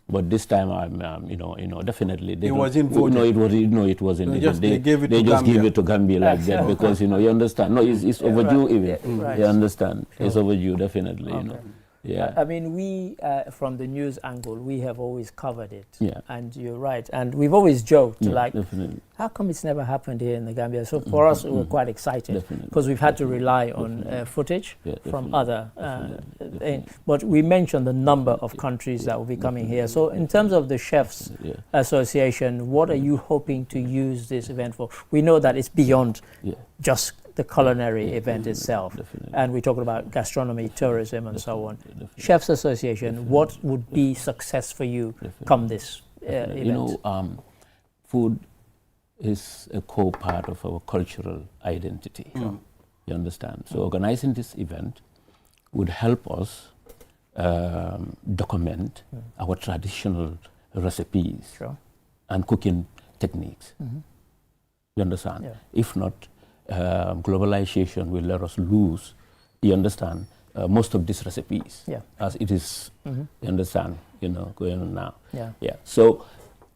But this time, you know, definitely they wasn't voted. It wasn't. They just give it to Gambia like that because, you know, you understand. No, it's overdue even. You understand? It's overdue, definitely. You know. Yeah. I mean, we, from the news angle, we have always covered it. Yeah. And you're right. And we've always joked, Yeah, like, definitely. how come it's never happened here in the Gambia? So for us, we were quite excited because we've had to rely on footage from other. But we mentioned the number of countries that will be coming here. So in terms of the Chefs Association, what are you hoping to use this event for? We know that it's beyond just the culinary event itself. And we talked about gastronomy, tourism, and so on. Chefs Association, what would be success for you come this event? You know, food is a core part of our cultural identity. You understand? So organizing this event would help us document our traditional recipes and cooking techniques. You understand? If not, globalization will let us lose, you understand, most of these recipes as it is, you understand, you know, going on now. So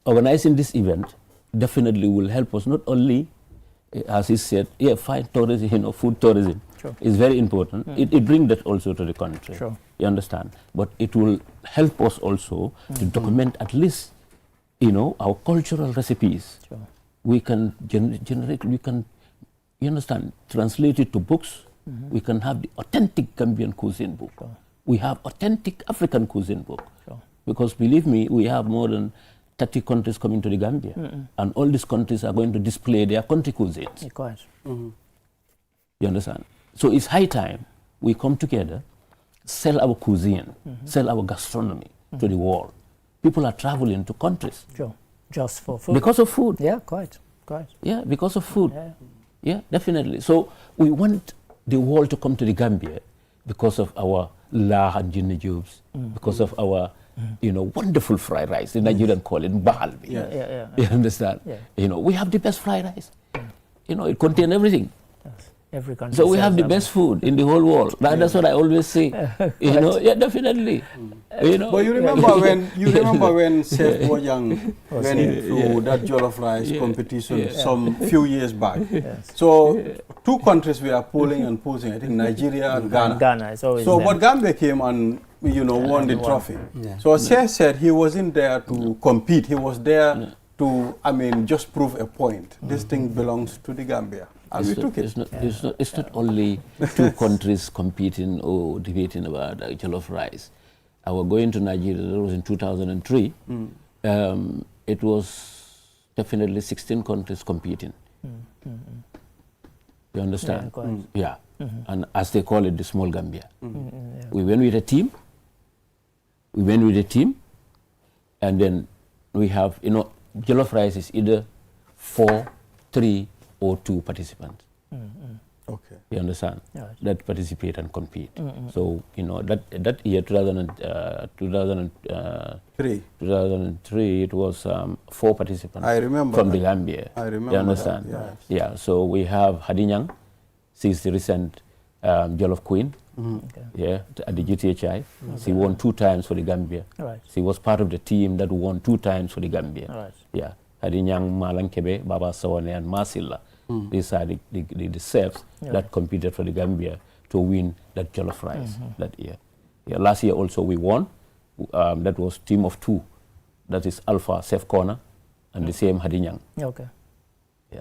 organizing this event definitely will help us not only, as he said, find tourism, you know, food tourism is very important. It brings that also to the country, you understand, but it will help us also to document at least, you know, our cultural recipes. We can generate, we can, you understand, translate it to books. We can have the authentic Gambian cuisine book. We have authentic African cuisine book. Because believe me, we have more than 30 countries coming to the Gambia. And all these countries are going to display their country cuisines. You understand? So it's high time we come together, sell our cuisine, sell our gastronomy to the world. People are traveling to countries. Just for food. Because of food. Yeah, quite. Yeah, because of food. Yeah, definitely. So we want the world to come to the Gambia because of our lah and jinajubs, because of our, you know, wonderful fried rice. The Nigerian call it bahalbi. You understand? You know, we have the best fried rice. You know, it contains everything. Every country. So we have the best food in the whole world. That's what I always say. You know, definitely. You know. But you remember when Chef Bojang went through that jollof rice competition some few years back. So 2 countries were polling and posing. I think Nigeria and Ghana. Ghana is always so, but Gambia came and, you know, won the trophy. So Chef said he wasn't there to compete. He was there to, I mean, just prove a point. This thing belongs to the Gambia. And we took it. It's not only 2 countries competing or debating about jollof rice. Our going to Nigeria, that was in 2003. It was definitely 16 countries competing. You understand? And as they call it, the small Gambia. We went with a team. And then we have, you know, jollof rice is either 4, 3, or 2 participants. Okay. You understand? That participate and compete. So, you know, that year, 2003, it was 4 participants. I remember from the Gambia. I remember. You understand? Yeah. So we have Hadinyang. She's the recent Jollof Queen. At the GTHI. She won 2 times for the Gambia. She was part of the team that won 2 times for the Gambia. Hadinyang, Malang Kebe, Baba Sawane, and Masilla. These are the chefs that competed for the Gambia to win that jollof rice that year. Last year also we won. That was team of 2. That is Alpha Chef Corner and the same Hadinyang.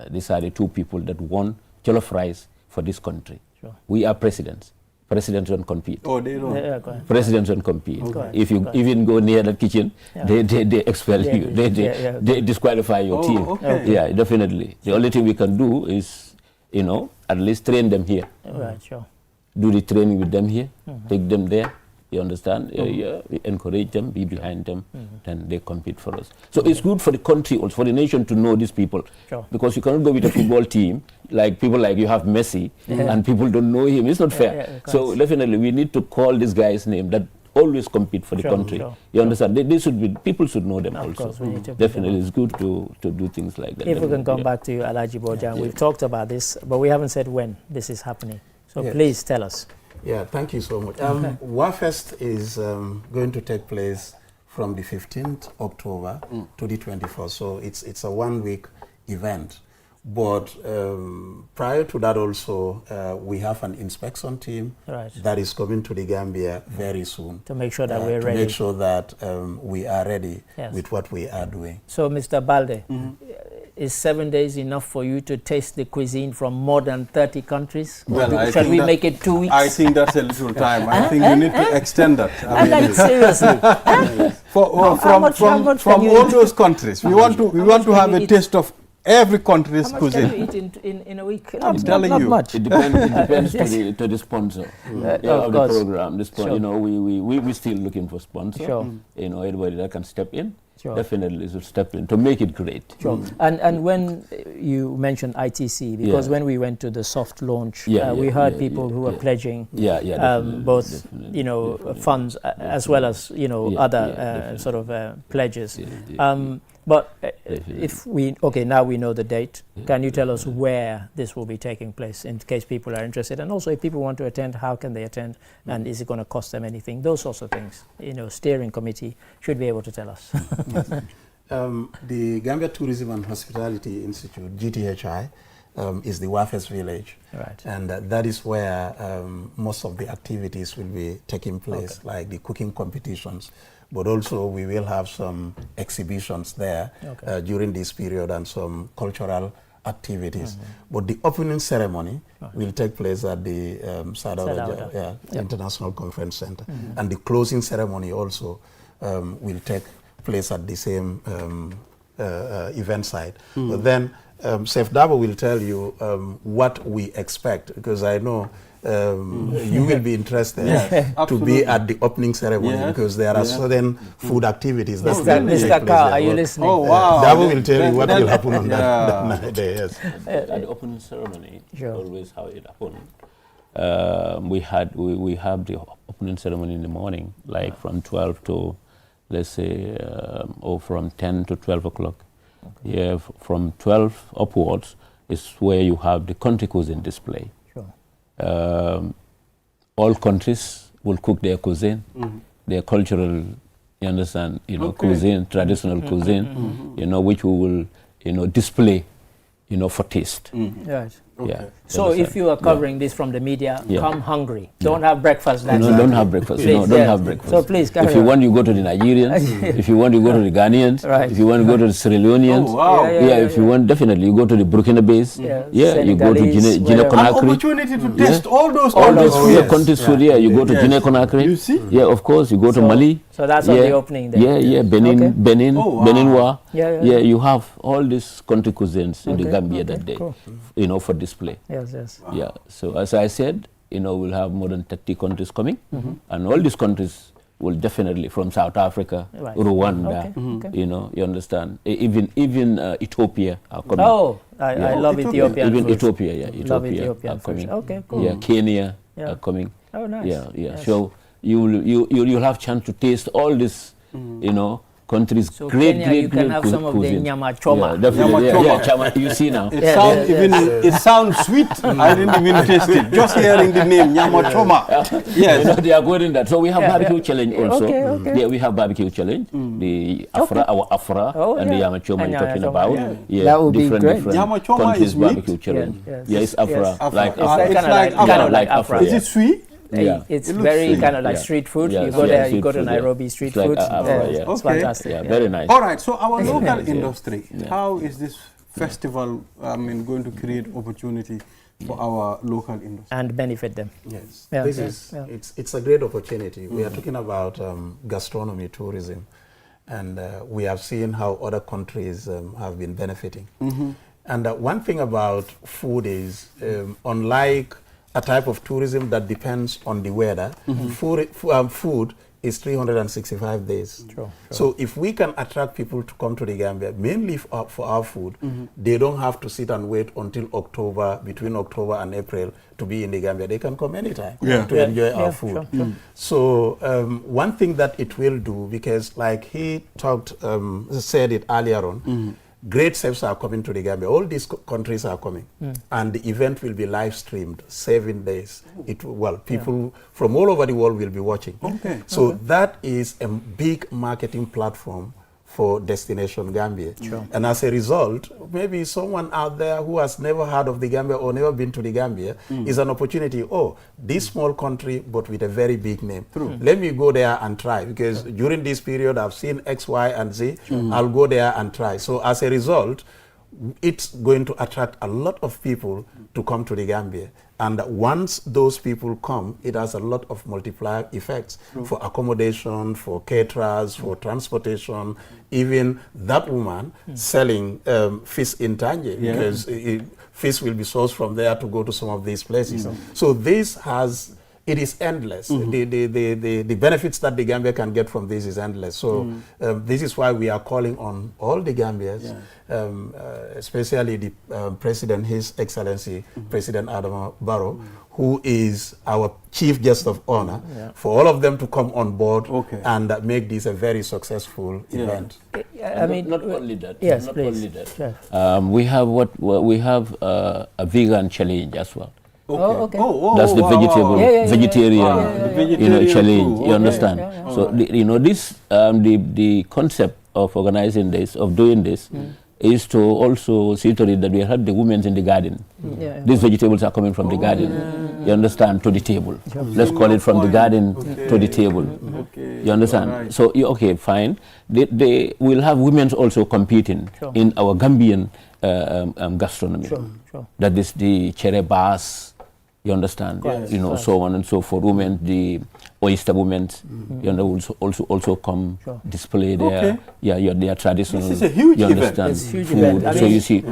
These are the 2 people that won jollof rice for this country. We are presidents. Presidents don't compete. Oh, they don't? Presidents don't compete. If you even go near the kitchen, they expel you. They disqualify your team. Yeah, definitely. The only thing we can do is, you know, at least train them here. Do the training with them here. Take them there. You understand? We encourage them, be behind them, then they compete for us. So it's good for the country, also for the nation to know these people. Because you cannot go with a football team, like people like you have Messi, and people don't know him. It's not fair. So definitely we need to call this guy's name that always compete for the country. You understand? They should be, people should know them also. Definitely it's good to do things like that. If we can come back to you, Alhaji Bojang, we've talked about this, but we haven't said when this is happening. So please tell us. Yeah, thank you so much. WAFest is going to take place from the 15th October to the 24th. So it's a 1-week event. But prior to that also, we have an inspection team that is coming to the Gambia very soon. To make sure that we're ready. To make sure that we are ready with what we are doing. So, Mr. Balde, is 7 days enough for you to taste the cuisine from more than 30 countries? Well, Shall we make it 2 weeks? I think that's a little time. I think you need to extend that. Seriously. From all those countries, we want to have a taste of every country's cuisine. How much can you eat in a week? Not much. It depends to the sponsor of the program. Sure. You know, we're still looking for sponsors. Sure. You know, everybody that can step in. Sure. Definitely should step in to make it great. Sure. And when you mentioned ITC, because when we went to the soft launch, we heard people who were pledging both you know funds as well as you know other sort of pledges. But if we now we know the date. Can you tell us where this will be taking place in case people are interested, and also if people want to attend, how can they attend, and is it going to cost them anything? Those sorts of things. You know, steering committee should be able to tell us. The Gambia Tourism and Hospitality Institute, GTHI, is the Wafes village, and that is where most of the activities will be taking place, like the cooking competitions. But also we will have some exhibitions there during this period and some cultural activities. But the opening ceremony will take place at the Sadauda International Conference Center. And the closing ceremony also will take place at the same event site. But then Saif Dabo will tell you what we expect, because I know you will be interested to be at the opening ceremony because there are certain food activities that Mr. Carr, are you listening? Oh wow! Dabo will tell you what will happen on that day. Yes. At the opening ceremony, always how it happened. We have the opening ceremony in the morning, like from 12 to, let's say, or from 10 to 12 o'clock. Yeah, from 12 upwards is where you have the country cuisine display. All countries will cook their cuisine, their cultural, you understand, you know, cuisine, traditional cuisine, you know, which we will, you know, display, you know, for taste. Right. Yeah. So if you are covering this from the media, come hungry. Don't have breakfast. No, don't have breakfast. No, don't have breakfast. So please carry If you want, you go to the Nigerians. If you want, you go to the Ghanaians. If you want, you go to the Sierra Leoneans. Oh, wow. If you want, definitely, you go to the Burkinabes. You go to Guinea-Conakry. An opportunity to taste all those countries' food. You go to Guinea-Conakry. You see? Yeah, of course, you go to Mali. So that's on the opening day. Benin, Beninwa. You have all these country cuisines in the Gambia that day, you know, for display. Yes. Wow. Yeah. So as I said, you know, we'll have more than 30 countries coming, and all these countries will definitely, from South Africa, Rwanda, you know, you understand. Even Ethiopia are coming. Oh, I love Ethiopia. Even Ethiopia, Ethiopia are coming. Okay, cool. Yeah, Kenya are coming. Oh, nice. Yeah. Yes. So you'll have chance to taste all this, you know, countries. So great, Kenya, great, you can great have some of cuisine. the nyama choma. Yeah, definitely. Chama, you see now. It sounds sweet. I didn't even taste it. Just hearing the name, nyama choma. Yes. You know, they are good in that. So we have barbecue challenge also. Okay. Yeah, we have barbecue challenge. The Afra, our Afra, and the Yama choma you're talking about. Yeah, that would be great. Different Yama choma countries is meat? barbecue challenge. Yes. It's Afra. Like It's kind of like Afra. Is it sweet? Yeah. It's very kind of like street food. You go there, you go to Nairobi street food. It's fantastic. Yeah, very nice. All right, so our local industry, how is this festival going to create opportunity for our local industry? And benefit them. Yes, it's a great opportunity. We are talking about gastronomy, tourism, and we have seen how other countries have been benefiting. And one thing about food is, unlike a type of tourism that depends on the weather, food is 365 days. Sure. So if we can attract people to come to the Gambia, mainly for our food, they don't have to sit and wait until between October and April to be in the Gambia. They can come anytime to enjoy our food. Sure. So one thing that it will do, because like he said it earlier on, great chefs are coming to the Gambia. All these countries are coming, and the event will be live streamed 7 days. People from all over the world will be watching. So that is a big marketing platform for Destination Gambia. Sure. And as a result, maybe someone out there who has never heard of the Gambia or never been to the Gambia is an opportunity. Oh, this small country, but with a very big name. True. Let me go there and try, because during this period I've seen X, Y, and Z. I'll go there and try. So as a result, it's going to attract a lot of people to come to the Gambia. And once those people come, it has a lot of multiplier effects for accommodation, for caterers, for transportation, even that woman selling fish in Tanje, because fish will be sourced from there to go to some of these places. So this has, it is endless. The benefits that the Gambia can get from this is endless. So this is why we are calling on all the Gambians, especially the President, His Excellency, President Adama Barrow, who is our Chief Guest of Honor, for all of them to come on board and make this a very successful event. I mean, not only that. Yes, not please. only that. We have a vegan challenge as well. Okay. That's the vegetarian challenge. Too. You understand? So this the concept of organizing this, of doing this, is to also see to it that we have the women in the garden. These vegetables are coming from the garden. You understand? To the table. Let's call it from the garden to the table. You understand? Right. So okay, fine. They will have women also competing in our Gambian gastronomy. That is the cherebas. You understand? So on and so forth. Women, the oyster women, will also come display their their traditional. This is a huge event. It's a huge food. event. I So mean, you see,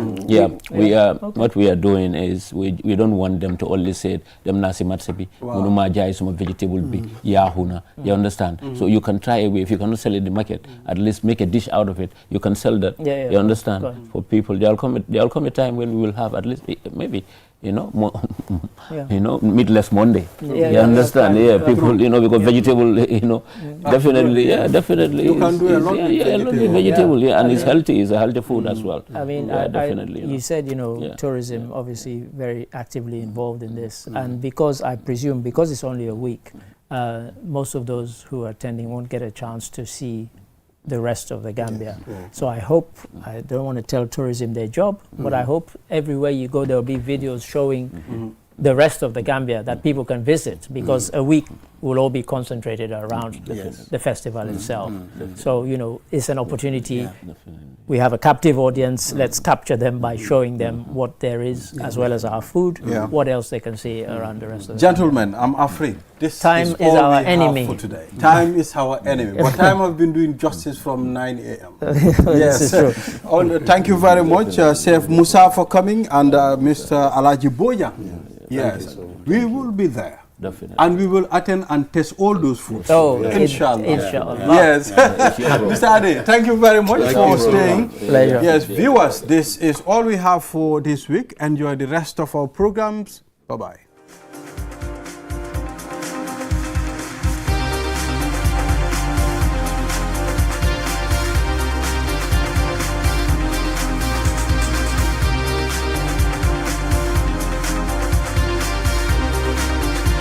we are what we are doing is we don't want them to only say them nasi matsebi, munuma jai some vegetable be yahuna. You understand? So you can try away. If you cannot sell it in the market, at least make a dish out of it. You can sell that. You understand? For people, there'll come a time when we will have at least maybe. Meatless Monday. You understand? People, because vegetable, definitely. You can do a lot with vegetable. And it's healthy. It's a healthy food as well. I mean, definitely. You said, tourism obviously very actively involved in this, and because I presume because it's only a week, most of those who are attending won't get a chance to see the rest of the Gambia. So I hope, I don't want to tell tourism their job, but I hope everywhere you go there will be videos showing the rest of the Gambia that people can visit, because a week will all be concentrated around the festival itself. So, it's an opportunity. We have a captive audience. Let's capture them by showing them what there is, as well as our food, what else they can see around the rest of the Gentlemen, I'm afraid this time is all our enemy for today. Time is our enemy. But time I've been doing justice from 9 a.m. This is true. Thank you very much, Chef Musa, for coming, and Mr. Alaji Boya. Yes, we will be there. Definitely. And we will attend and test all those foods. Inshallah. Yes. Mr. Ade, thank you very much for staying. Pleasure. Yes, viewers, this is all we have for this week. Enjoy the rest of our programs. Bye-bye.